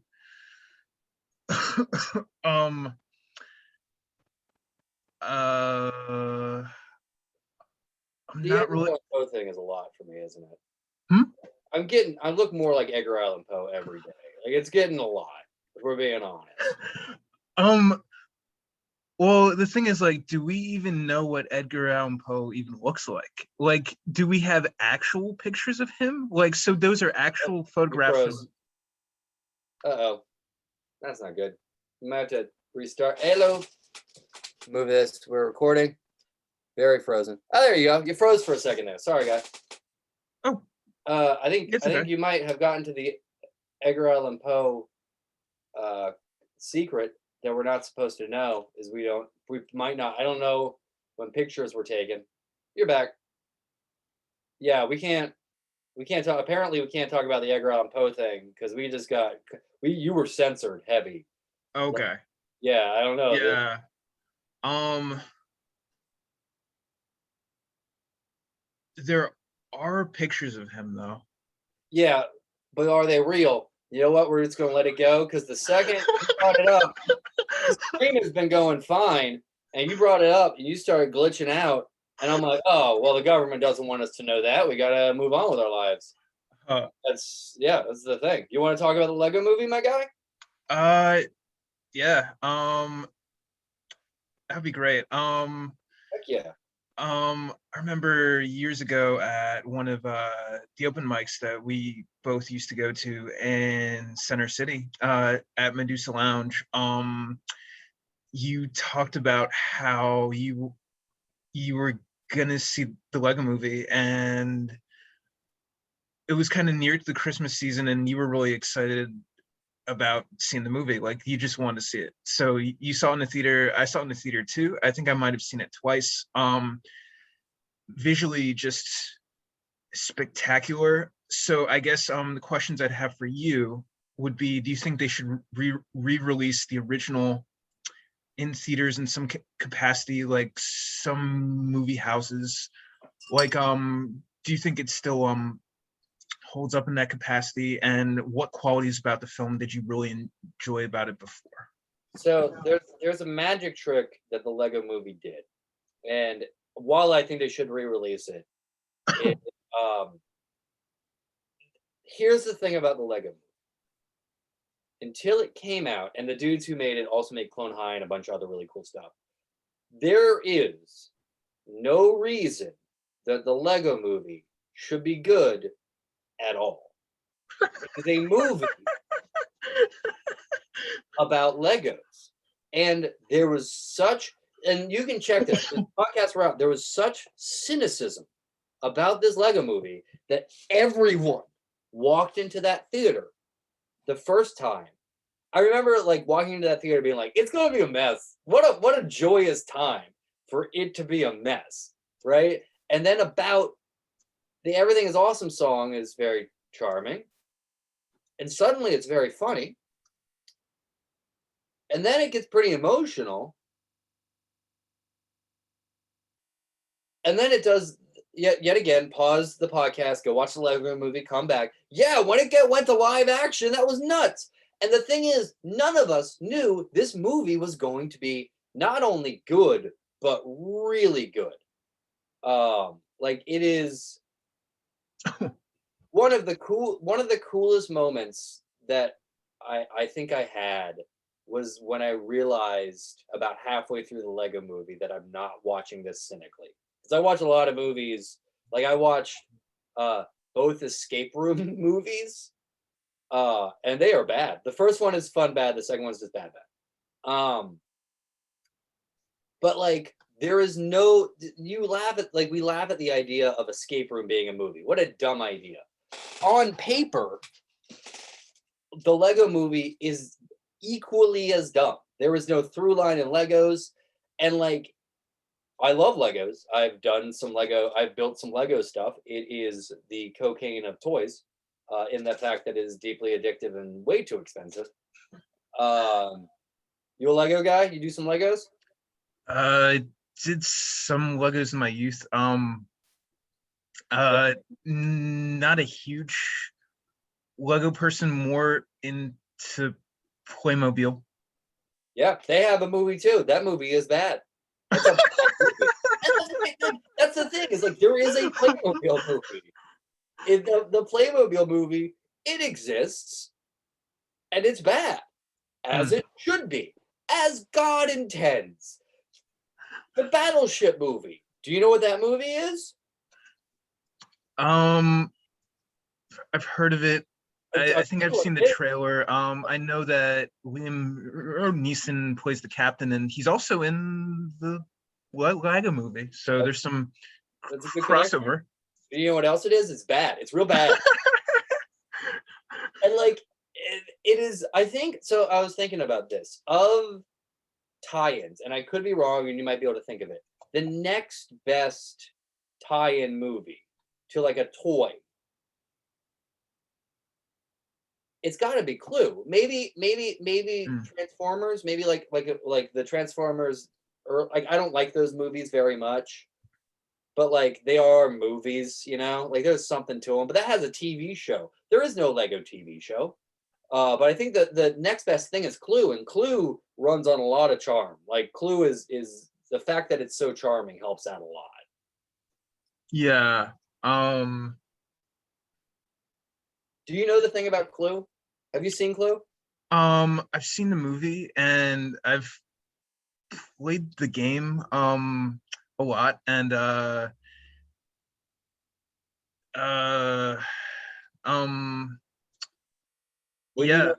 really. Edgar Allan Poe thing is a lot for me, isn't it? Hmm? I look more like Edgar Allan Poe every day. Like, it's getting a lot, if we're being honest. Well, the thing is, like, do we even know what Edgar Allan Poe even looks like? Like, do we have actual pictures of him? Like, so those are actual photographs. Uh-oh. That's not good. You might have to restart. Hello. Move this. We're recording. Very frozen. Oh, there you go. You froze for a second there. Sorry, guys. Oh. I think you might have gotten to the Edgar Allan Poe secret that we're not supposed to know is we might not. I don't know when pictures were taken. You're back. Yeah, we can't talk. Apparently, we can't talk about the Edgar Allan Poe thing because you were censored heavy. Okay. Yeah, I don't know. Yeah. There are pictures of him though. Yeah, but are they real? You know what? We're just gonna let it go because the second you brought it up, the stream has been going fine, and you brought it up and you started glitching out, and I'm like, oh, well, the government doesn't want us to know that. We gotta move on with our lives. That's the thing. You want to talk about the Lego Movie, my guy? Yeah. That'd be great. Heck yeah. I remember years ago at one of the open mics that we both used to go to in Center City at Medusa Lounge. You talked about how you were gonna see the Lego Movie, and it was kind of near to the Christmas season, and you were really excited about seeing the movie. Like, you just wanted to see it. So you saw it in the theater. I saw it in the theater too. I think I might have seen it twice. Visually just spectacular. So I guess the questions I'd have for you would be, do you think they should re-release the original in theaters in some capacity, like some movie houses? Like, do you think it still holds up in that capacity? And what qualities about the film did you really enjoy about it before? So there's a magic trick that the Lego Movie did, and while I think they should re-release it, here's the thing about the Lego Movie. Until it came out, and the dudes who made it also made Clone High and a bunch of other really cool stuff, there is no reason that the Lego Movie should be good at all. It's a movie about Legos. And there was such, and you can check this, the podcasts were out, there was such cynicism about this Lego Movie that everyone walked into that theater the first time. I remember like walking into that theater being like, it's gonna be a mess. What a joyous time for it to be a mess, right? And then about the Everything is Awesome song is very charming. And suddenly it's very funny. And then it gets pretty emotional. And then it does yet again, pause the podcast, go watch the Lego Movie, come back. Yeah, when it went to live action, that was nuts. And the thing is, none of us knew this movie was going to be not only good, but really good. Like, it is one of the coolest moments that I think I had was when I realized about halfway through the Lego movie that I'm not watching this cynically. Because I watch a lot of movies, like I watched both escape room movies, and they are bad. The first one is fun bad, the second one's just bad bad. But like there is no, you laugh at, like we laugh at the idea of escape room being a movie. What a dumb idea. On paper, the Lego movie is equally as dumb. There is no through line in Legos. And like, I love Legos. I've built some Lego stuff. It is the cocaine of toys, in the fact that it is deeply addictive and way too expensive. You a Lego guy? You do some Legos? I did some Legos in my youth. Not a huge Lego person, more into Playmobil. Yeah, they have a movie too. That movie is bad. That's a bad movie. That's the thing. Is like there is a Playmobil movie. The Playmobil movie, it exists, and it's bad, as it should be, as God intends. The Battleship movie. Do you know what that movie is? I've heard of it. I think I've seen the trailer. I know that Liam Neeson plays the captain, and he's also in the Lego movie. So there's some crossover. Do you know what else it is? It's bad. It's real bad. And like it is, I think so. I was thinking about this of tie-ins, and I could be wrong, and you might be able to think of it. The next best tie-in movie to like a toy, it's got to be Clue. Maybe Transformers. Maybe like the Transformers. Or like I don't like those movies very much, but like they are movies, you know. Like there's something to them. But that has a TV show. There is no Lego TV show. But I think that the next best thing is Clue, and Clue runs on a lot of charm. Like Clue is the fact that it's so charming helps out a lot. Yeah. Do you know the thing about Clue? Have you seen Clue? I've seen the movie and I've played the game a lot, and Well, yeah,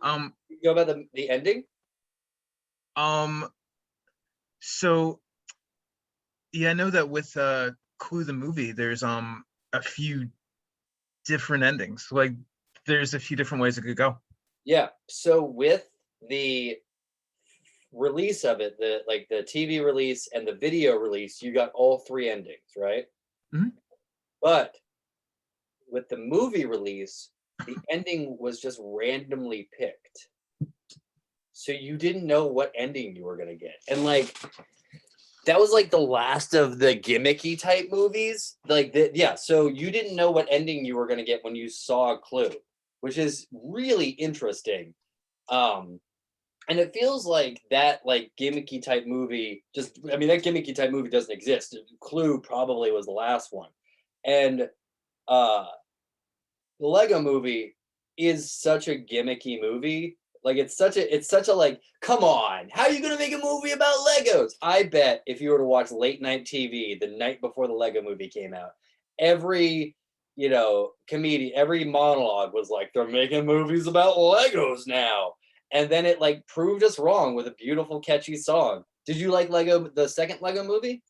you know about the ending? So yeah, I know that with Clue the movie, there's a few different endings. Like there's a few different ways it could go. Yeah. So with the release of it, the TV release and the video release, you got all three endings, right? Mhm. But with the movie release, the ending was just randomly picked. So you didn't know what ending you were gonna get. And like that was like the last of the gimmicky type movies. Like yeah, so you didn't know what ending you were gonna get when you saw Clue, which is really interesting. And it feels like that like gimmicky type movie just, I mean, that gimmicky type movie doesn't exist. Clue probably was the last one. And the Lego movie is such a gimmicky movie. Like it's such a like, come on, how are you gonna make a movie about Legos? I bet if you were to watch late night TV the night before the Lego movie came out, every comedian, every monologue was like, they're making movies about Legos now. And then it like proved us wrong with a beautiful, catchy song. Did you like the second Lego movie?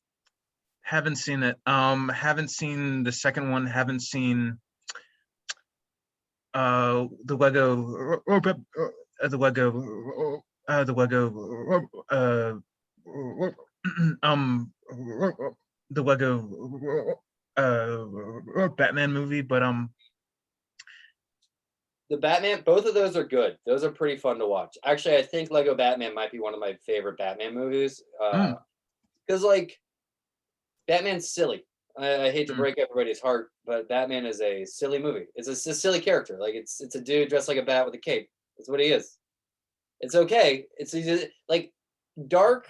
Haven't seen it. Haven't seen the second one. Haven't seen the Lego the Lego the Lego the Lego Batman movie, but The Batman, both of those are good. Those are pretty fun to watch. Actually, I think Lego Batman might be one of my favorite Batman movies. Because like Batman's silly. I hate to break everybody's heart, but Batman is a silly movie. It's a silly character. Like it's a dude dressed like a bat with a cape. That's what he is. It's okay. It's like dark,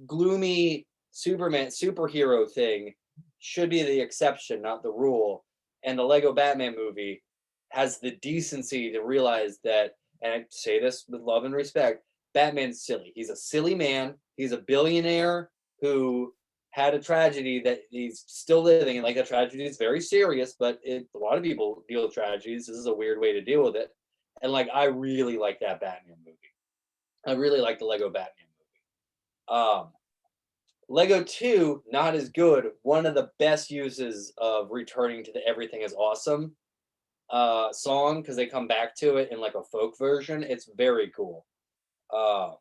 gloomy superhero thing should be the exception, not the rule. And the Lego Batman movie has the decency to realize that, and I say this with love and respect, Batman's silly. He's a silly man. He's a billionaire who had a tragedy that he's still living, and like that tragedy is very serious, but a lot of people deal with tragedies. This is a weird way to deal with it. And like I really like that Batman movie. I really like the Lego Batman movie. Lego 2, not as good. One of the best uses of returning to the Everything is Awesome song, because they come back to it in like a folk version. It's very cool. Uh,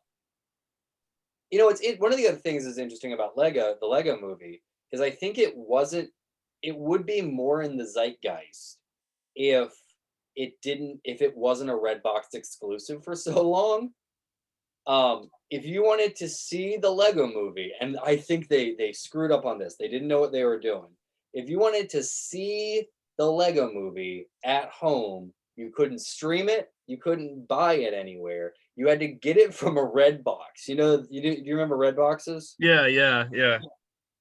one of the other things that's interesting about the Lego movie, is I think it would be more in the zeitgeist if if it wasn't a Redbox exclusive for so long. If you wanted to see the Lego movie, and I think they screwed up on this, they didn't know what they were doing. If you wanted to see the Lego movie at home, you couldn't stream it, you couldn't buy it anywhere. You had to get it from a red box. Do you remember red boxes? Yeah, yeah, yeah.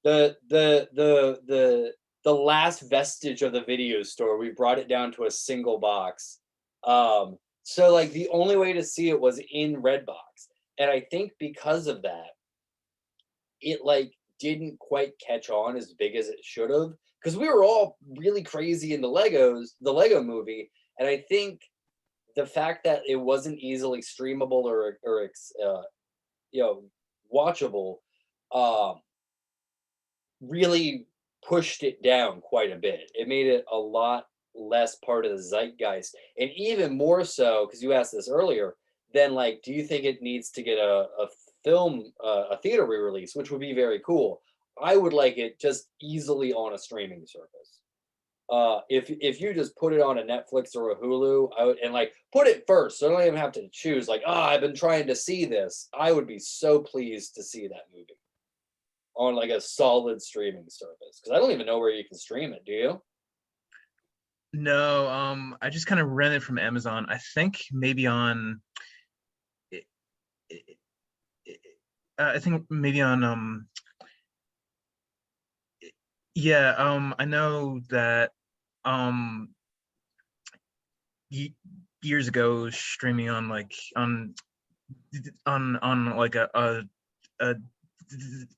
The last vestige of the video store, we brought it down to a single box. So like the only way to see it was in Redbox. And I think because of that, it like didn't quite catch on as big as it should have. Because we were all really crazy in the Lego movie. And I think the fact that it wasn't easily streamable or watchable, really pushed it down quite a bit. It made it a lot less part of the zeitgeist, and even more so, because you asked this earlier, then like, do you think it needs to get a film, a theater re-release, which would be very cool? I would like it just easily on a streaming service. If you just put it on a Netflix or a Hulu, I would, and like put it first, so I don't even have to choose. Like, I've been trying to see this. I would be so pleased to see that movie on like a solid streaming service, because I don't even know where you can stream it. Do you? No, I just kind of rent it from Amazon. I think maybe on, I think maybe on, yeah, I know that, um, years ago, streaming on like on like a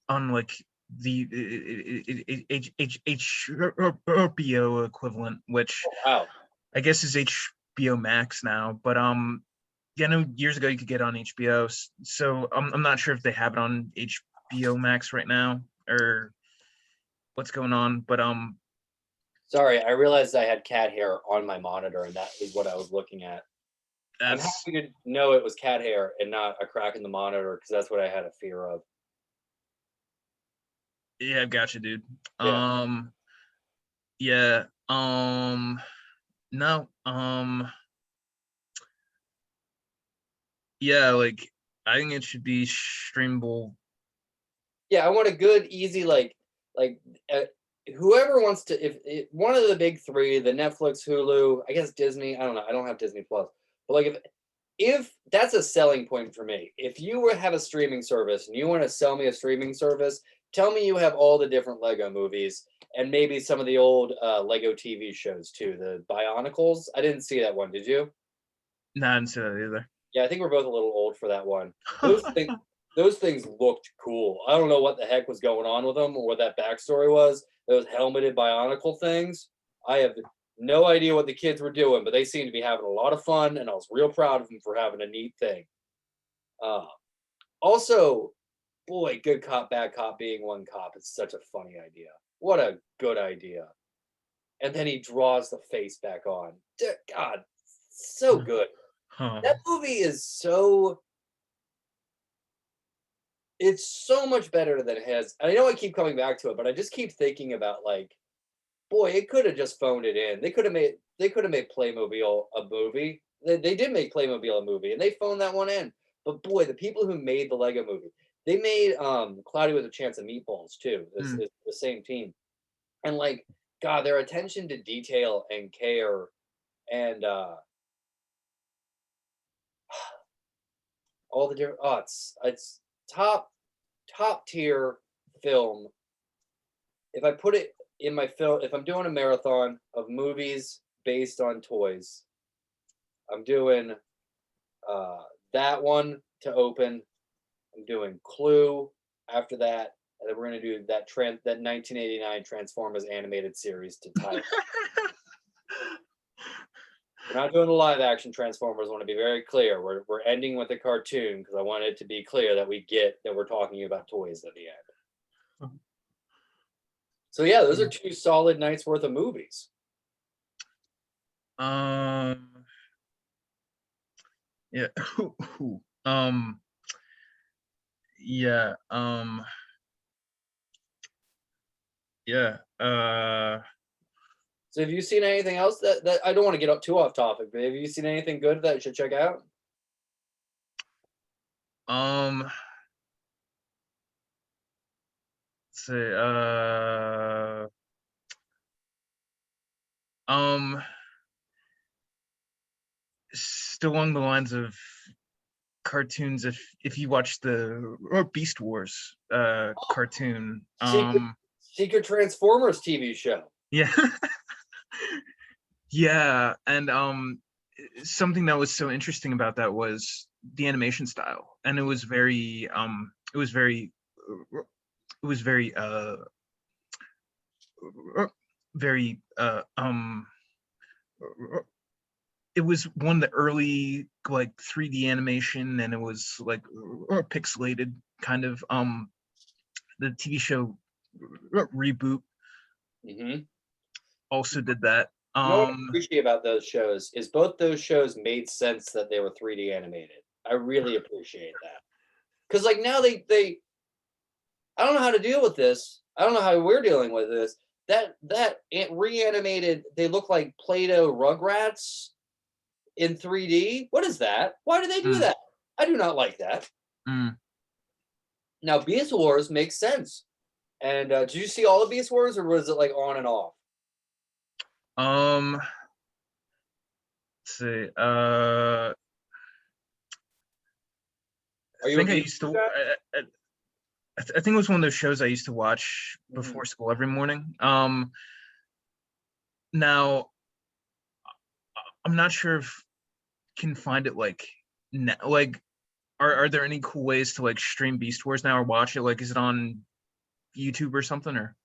on like the HBO equivalent, which Oh, wow. I guess is HBO Max now. But yeah, I know years ago you could get it on HBO. So I'm not sure if they have it on HBO Max right now or what's going on. But Sorry, I realized I had cat hair on my monitor, and that is what I was looking at. I'm that's happy to know it was cat hair and not a crack in the monitor, because that's what I had a fear of. yeah, I've got you, dude. Yeah. Yeah. No. Yeah, like I think it should be streamable. Yeah, I want a good, easy, like uh, whoever wants to. If one of the big three, the Netflix, Hulu, I guess Disney. I don't know. I don't have Disney Plus, but like if that's a selling point for me. If you have a streaming service and you want to sell me a streaming service, tell me you have all the different Lego movies and maybe some of the old Lego TV shows too. The Bionicles. I didn't see that one. Did you? Not into that either. Yeah, I think we're both a little old for that one. Those things looked cool. I don't know what the heck was going on with them or what that backstory was. Those helmeted Bionicle things. I have no idea what the kids were doing, but they seemed to be having a lot of fun, and I was real proud of them for having a neat thing. Uh, Also, boy, good cop, bad cop being one cop. It's such a funny idea. What a good idea. And then he draws the face back on. God, so good. Huh. That movie is it's so much better than his. I know I keep coming back to it, but I just keep thinking about like, boy, it could have just phoned it in. They could have made Playmobil a movie. They did make Playmobil a movie, and they phoned that one in. But boy, the people who made the Lego movie, they made Cloudy with a Chance of Meatballs too. It's Mm. the same team, and like, God, their attention to detail and care, and all the different. Oh, it's top tier film. If I put it in my film, if I'm doing a marathon of movies based on toys, I'm doing that one to open. I'm doing Clue after that, and then we're gonna do that 1989 Transformers animated series to tie it. We're not doing the live action Transformers. I want to be very clear. We're ending with a cartoon because I want it to be clear that we get that we're talking about toys at the end. So yeah, those are 2 solid nights worth of movies. Yeah. Yeah. Yeah. So have you seen anything else that I don't want to get up too off topic, but have you seen anything good that you should check out? Let's see. Still along the lines of cartoons, if you watch the Beast Wars cartoon, Secret Transformers TV show. yeah. Yeah, and something that was so interesting about that was the animation style, and it was very very it was one of the early like 3D animation, and it was like pixelated kind of. The TV show Reboot also did that. You know what I appreciate about those shows is both those shows made sense that they were 3D animated. I really appreciate that. Because like now they I don't know how to deal with this. I don't know how we're dealing with this. That reanimated, they look like Play-Doh Rugrats in 3D. What is that? Why do they do that? I do not like that. Now Beast Wars makes sense. And did you see all of Beast Wars, or was it like on and off? Let's see. I think I used to. I think it was one of those shows I used to watch before school every morning. Now I'm not sure if can find it like are there any cool ways to like stream Beast Wars now or watch it? Like, is it on YouTube or something? Or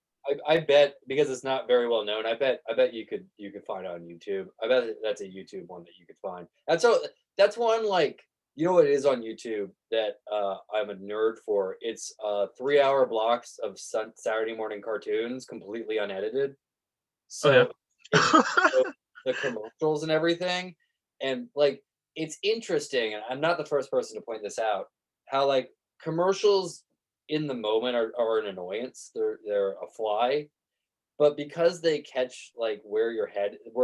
I bet, because it's not very well known, I bet you could find it on YouTube. I bet that's a YouTube one that you could find. That's one, like, you know what it is on YouTube that I'm a nerd for? It's 3-hour blocks of Saturday morning cartoons, completely unedited. So it's the commercials and everything, and like it's interesting. And I'm not the first person to point this out. How like commercials in the moment are an annoyance. They're a fly, but because they catch like where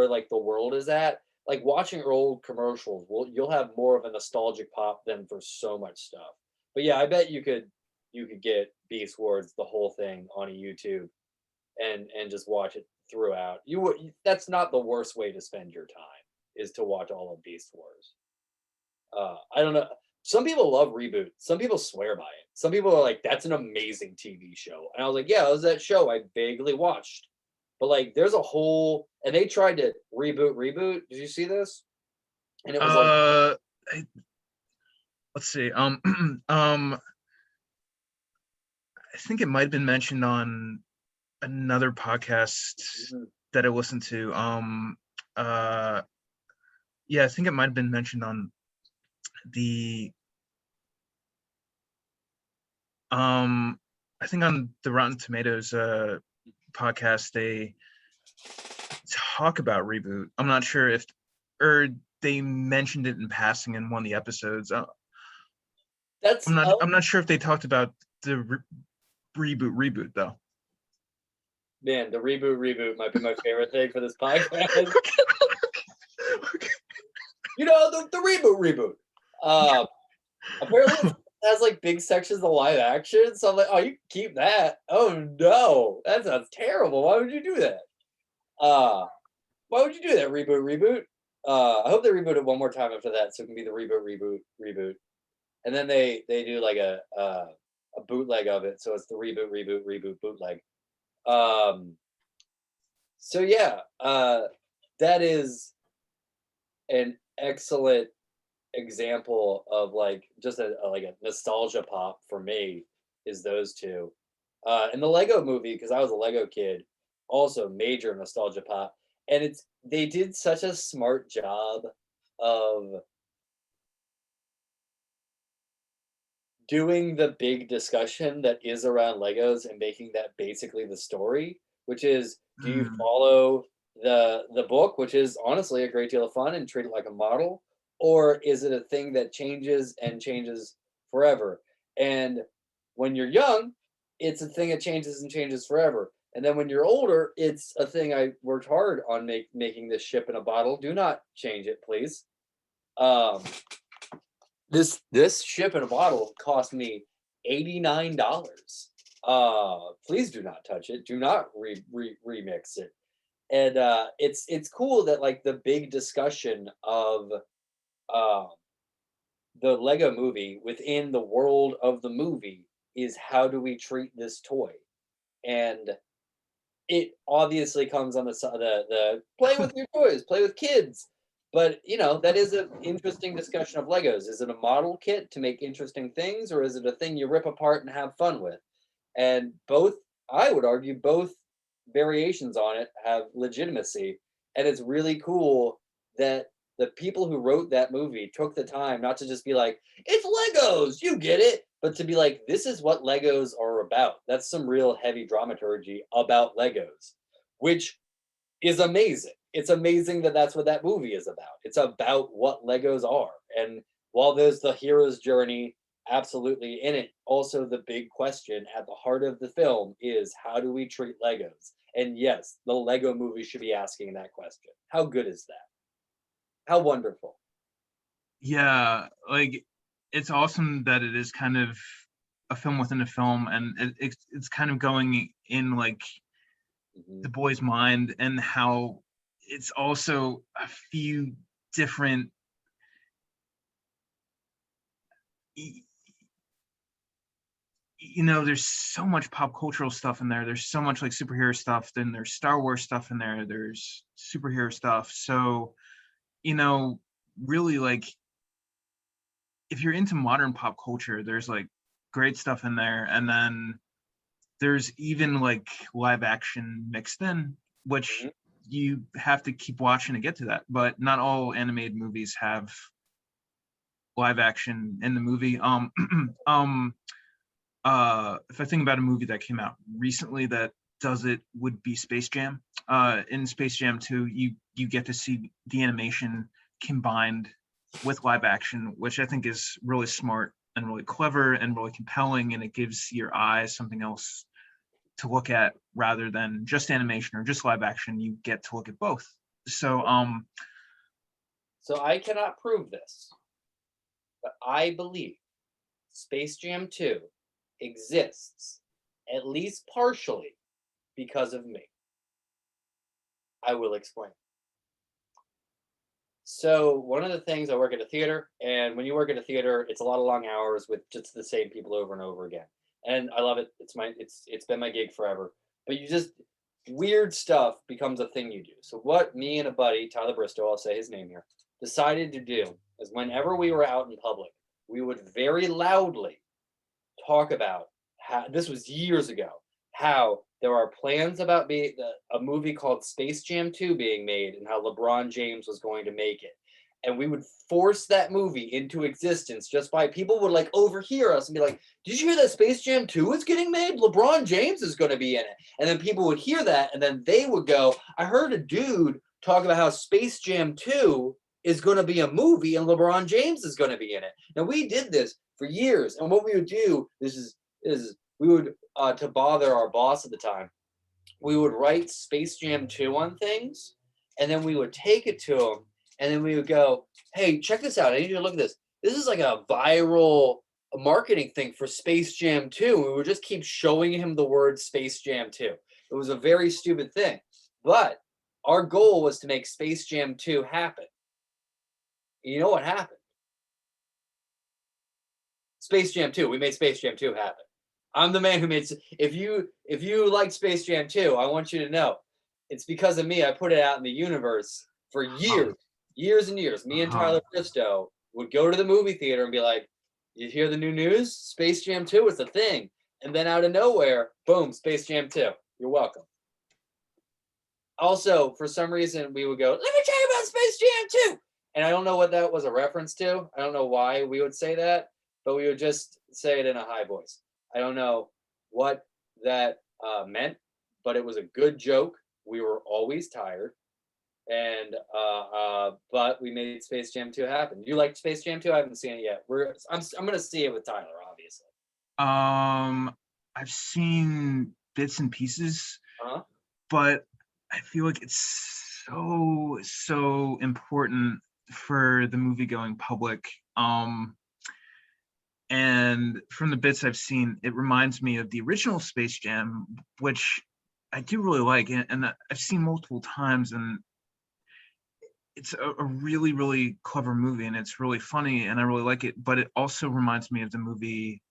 like the world is at, like watching old commercials, you'll have more of a nostalgic pop than for so much stuff. But yeah, I bet you could get Beast Wars, the whole thing, on a YouTube and just watch it throughout. That's not the worst way to spend your time, is to watch all of Beast Wars. I don't know. Some people love Reboot. Some people swear by it. Some people are like, "That's an amazing TV show," and I was like, "Yeah, it was that show I vaguely watched." But like, there's a whole, and they tried to reboot. Did you see this? And it was let's see. I think it might have been mentioned on another podcast that I listened to. Yeah, I think it might have been mentioned on the I think on the Rotten Tomatoes podcast they talk about Reboot. I'm not sure if or they mentioned it in passing in one of the episodes. I'm not sure if they talked about the reboot though. Man, the reboot might be my favorite thing for this podcast. You know, the reboot. Apparently it has like big sections of live action, so I'm like, oh, you can keep that. Oh no, that sounds terrible. Why would you do that? Why would you do that? Reboot. I hope they reboot it one more time after that, so it can be the reboot, and then they do like a bootleg of it, so it's the reboot bootleg. So yeah, that is an excellent example of like just like a nostalgia pop for me is those two. And the Lego movie, because I was a Lego kid, also major nostalgia pop. And it's they did such a smart job of doing the big discussion that is around Legos and making that basically the story, which is do you Mm, follow the book, which is honestly a great deal of fun and treat it like a model, or is it a thing that changes and changes forever? And when you're young, it's a thing that changes and changes forever. And then when you're older, it's a thing I worked hard on making this ship in a bottle. Do not change it, please. Um, this ship in a bottle cost me $89. Please do not touch it. Do not remix it. And it's cool that like the big discussion of uh, the Lego movie within the world of the movie is how do we treat this toy? And it obviously comes on the play with your toys, play with kids. But you know, that is an interesting discussion of Legos. Is it a model kit to make interesting things, or is it a thing you rip apart and have fun with? And both, I would argue, both variations on it have legitimacy. And it's really cool that the people who wrote that movie took the time not to just be like, it's Legos, you get it, but to be like, this is what Legos are about. That's some real heavy dramaturgy about Legos, which is amazing. It's amazing that that's what that movie is about. It's about what Legos are. And while there's the hero's journey absolutely in it, also the big question at the heart of the film is how do we treat Legos? And yes, the Lego movie should be asking that question. How good is that? How wonderful. yeah, like it's awesome that it is kind of a film within a film, and it's kind of going in like Mhm. the boy's mind, and how it's also a few different there's so much pop cultural stuff in there. There's so much like superhero stuff. Then there's Star Wars stuff in there. There's superhero stuff. So, you know, really like if you're into modern pop culture, there's like great stuff in there. And then there's even like live action mixed in, which Mhm. you have to keep watching to get to that. But not all animated movies have live action in the movie. Um, if I think about a movie that came out recently that does it, would be Space Jam. In Space Jam 2, you get to see the animation combined with live action, which I think is really smart and really clever and really compelling, and it gives your eyes something else to look at rather than just animation or just live action. You get to look at both. So So I cannot prove this, but I believe Space Jam 2 exists at least partially because of me. I will explain. So one of the things I work at a theater, and when you work at a theater, it's a lot of long hours with just the same people over and over again. And I love it. It's been my gig forever. But you just weird stuff becomes a thing you do. So what me and a buddy, Tyler Bristow, I'll say his name here, decided to do is whenever we were out in public, we would very loudly talk about how this was years ago, how there are plans about a movie called Space Jam 2 being made and how LeBron James was going to make it. And we would force that movie into existence just by people would like overhear us and be like, did you hear that Space Jam 2 is getting made? LeBron James is going to be in it. And then people would hear that and then they would go, I heard a dude talk about how Space Jam 2 is going to be a movie and LeBron James is going to be in it. Now we did this for years. And what we would do, is we would to bother our boss at the time, we would write Space Jam 2 on things, and then we would take it to him, and then we would go, hey, check this out. I need you to look at this. This is like a viral marketing thing for Space Jam 2. We would just keep showing him the word Space Jam 2. It was a very stupid thing. But our goal was to make Space Jam 2 happen. You know what happened? Space Jam 2. We made Space Jam 2 happen. I'm the man who made if you liked Space Jam 2, I want you to know it's because of me. I put it out in the universe for years and years. Me and Tyler Bristow would go to the movie theater and be like, "You hear the new news? Space Jam 2 is a thing." And then out of nowhere, boom, Space Jam 2. You're welcome. Also, for some reason, we would go, "Let me tell you about Space Jam 2." And I don't know what that was a reference to. I don't know why we would say that, but we would just say it in a high voice. I don't know what that meant, but it was a good joke. We were always tired, and but we made Space Jam 2 happen. You like Space Jam 2? I haven't seen it yet. I'm gonna see it with Tyler, obviously. I've seen bits and pieces, but I feel like it's so important for the movie going public. And from the bits I've seen, it reminds me of the original Space Jam, which I do really like, and I've seen multiple times, and it's a really, really clever movie, and it's really funny, and I really like it. But it also reminds me of the movie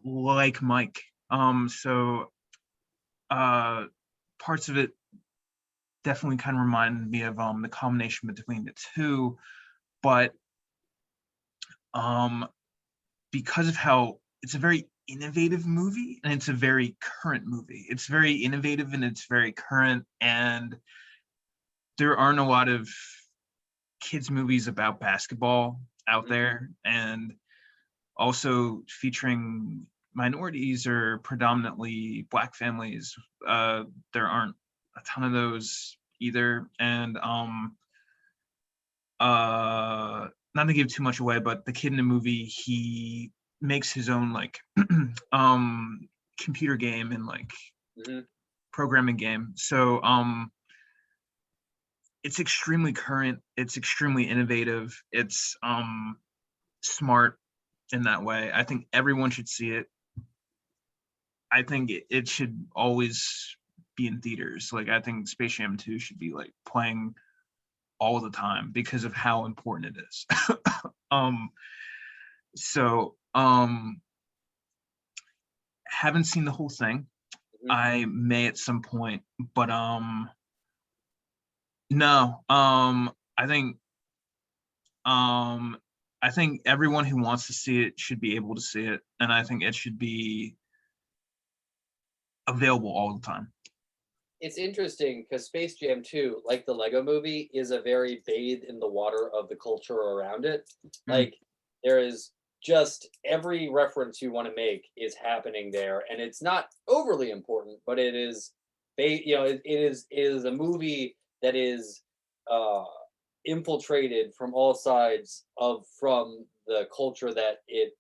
Like Mike. So parts of it definitely kind of remind me of the combination between the two, but because of how it's a very innovative movie and it's a very current movie. It's very innovative and it's very current, and there aren't a lot of kids movies about basketball out there, and also featuring minorities or predominantly Black families. There aren't a ton of those either, and not to give too much away, but the kid in the movie, he makes his own like computer game and like programming game. So it's extremely current, it's extremely innovative, it's smart in that way. I think everyone should see it. I think it should always be in theaters. Like, I think Space Jam 2 should be like playing all the time because of how important it is. Haven't seen the whole thing. I may at some point, but no. I think everyone who wants to see it should be able to see it, and I think it should be available all the time. It's interesting because Space Jam 2, like the Lego movie, is a very bathed in the water of the culture around it. Like, there is just every reference you want to make is happening there, and it's not overly important, but it is, it is a movie that is infiltrated from all sides from the culture that it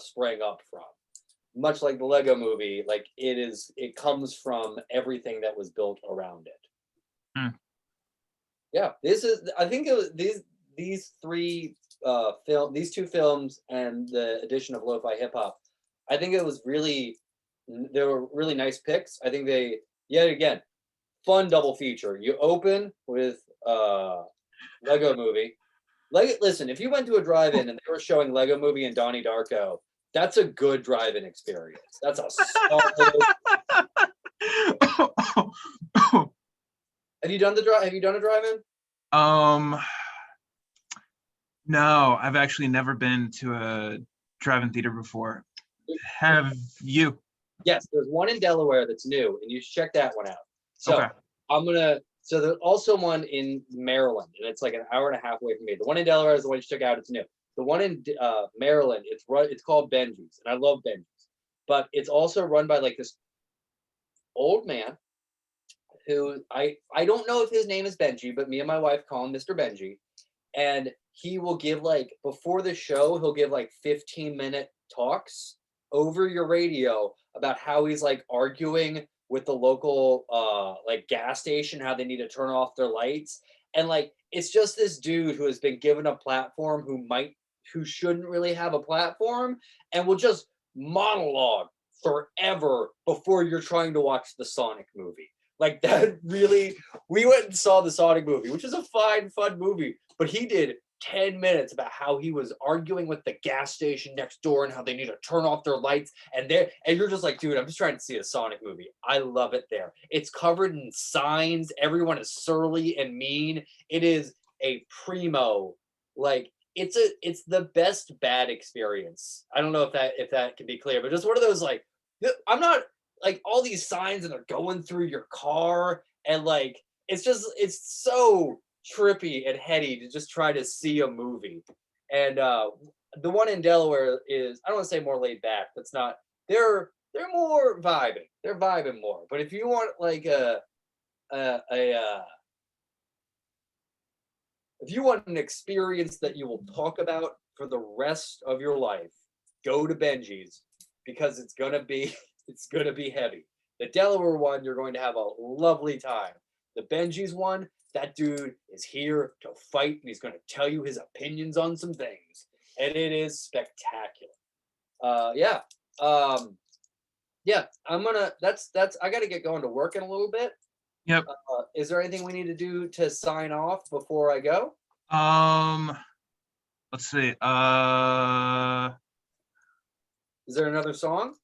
sprang up from. Much like the Lego movie, like it comes from everything that was built around it. Yeah, I think it was these two films and the addition of lo-fi hip hop. I think they were really nice picks. I think they, yet again, fun double feature. You open with Lego movie. Listen, if you went to a drive-in and they were showing Lego movie and Donnie Darko, that's a good drive-in experience. That's a solid. Have you done a drive-in? No, I've actually never been to a drive-in theater before. Have you? Yes, there's one in Delaware that's new, and you should check that one out. So okay. So there's also one in Maryland, and it's like an hour and a half away from me. The one in Delaware is the one you should check out. It's new. The one in Maryland, it's called Benji's, and I love Benji's, but it's also run by like this old man who I don't know if his name is Benji, but me and my wife call him Mr. Benji, and he will give, like, before the show, he'll give like 15-minute talks over your radio about how he's like arguing with the local like gas station, how they need to turn off their lights, and like it's just this dude who has been given a platform who shouldn't really have a platform, and will just monologue forever before you're trying to watch the Sonic movie. Like, that really, we went and saw the Sonic movie, which is a fun movie, but he did 10 minutes about how he was arguing with the gas station next door and how they need to turn off their lights. And you're just like, dude, I'm just trying to see a Sonic movie. I love it there. It's covered in signs. Everyone is surly and mean. It is a primo, like it's the best bad experience. I don't know if that can be clear, but just one of those like, I'm not like all these signs and they're going through your car and like it's so trippy and heady to just try to see a movie. And the one in Delaware is, I don't want to say more laid back. That's not. They're more vibing. They're vibing more. But if you want like a if you want an experience that you will talk about for the rest of your life, go to Benji's because it's gonna be it's gonna be heavy. The Delaware one, you're going to have a lovely time. The Benji's one, that dude is here to fight and he's going to tell you his opinions on some things, and it is spectacular. Yeah, yeah. I'm gonna. That's. I got to get going to work in a little bit. Yep. Is there anything we need to do to sign off before I go? Let's see. Is there another song?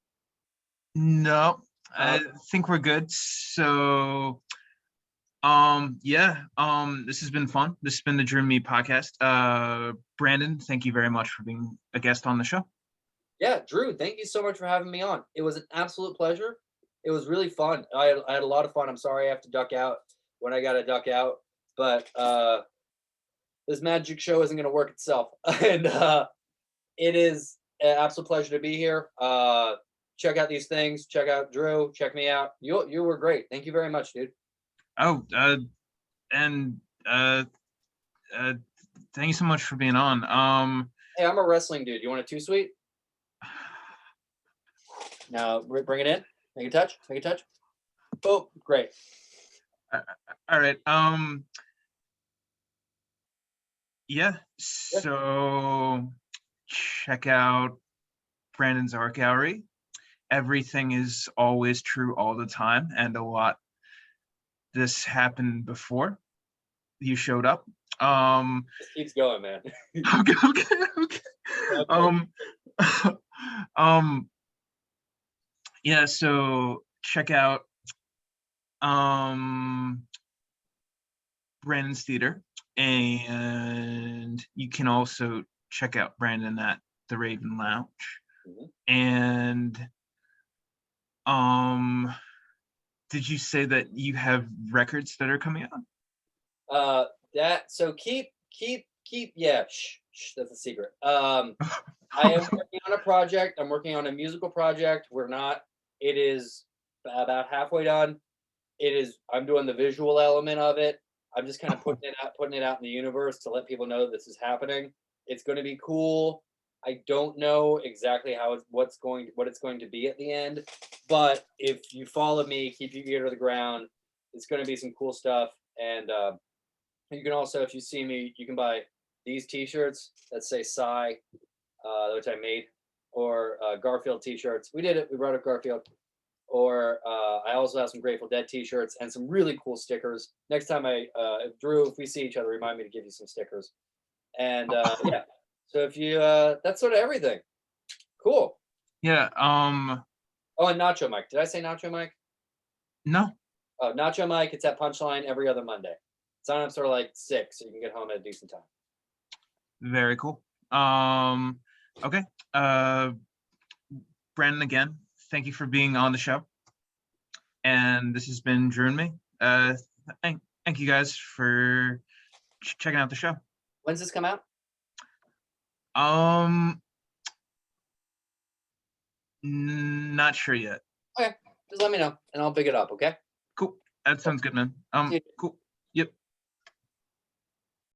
No, I think we're good. So, yeah, this has been fun. This has been the Dream Me podcast. Brandon, thank you very much for being a guest on the show. Yeah, Drew, thank you so much for having me on. It was an absolute pleasure. It was really fun. I had a lot of fun. I'm sorry I have to duck out when I got to duck out, but this magic show isn't going to work itself. And it is an absolute pleasure to be here. Check out these things. Check out Drew. Check me out. You were great. Thank you very much, dude. Oh, and thank you so much for being on. Hey, I'm a wrestling dude. You want a two sweet? Now bring it in. Make a touch. Make a touch. Oh, great. All right. Yeah. So check out Brandon's art gallery. Everything is always true all the time, and a lot. This happened before you showed up. This keeps going, man. Okay. Yeah, so check out Brandon's theater, and you can also check out Brandon at the Raven Lounge. Mm-hmm. And did you say that you have records that are coming out? So keep yeah, shh, that's a secret. I am working on a project. I'm working on a musical project. It is about halfway done. I'm doing the visual element of it. I'm just kind of putting it out in the universe to let people know this is happening. It's going to be cool. I don't know exactly what it's going to be at the end, but if you follow me, keep your ear to the ground. It's going to be some cool stuff. And you can also, if you see me, you can buy these T-shirts that say "Psy," which I made, or Garfield T-shirts. We did it. We brought up Garfield. Or I also have some Grateful Dead T-shirts and some really cool stickers. Next time Drew, if we see each other, remind me to give you some stickers. And yeah. So if you, that's sort of everything. Cool. Yeah. Oh, and Nacho Mike. Did I say Nacho Mike? No. Oh, Nacho Mike. It's at Punchline every other Monday. Sometimes sort of like 6, so you can get home at a decent time. Very cool. Okay. Brandon, again, thank you for being on the show. And this has been Drew and me. Thank you guys for checking out the show. When's this come out? Not sure yet. Okay, just let me know and I'll pick it up. Okay. Cool. That sounds good, man. Cool.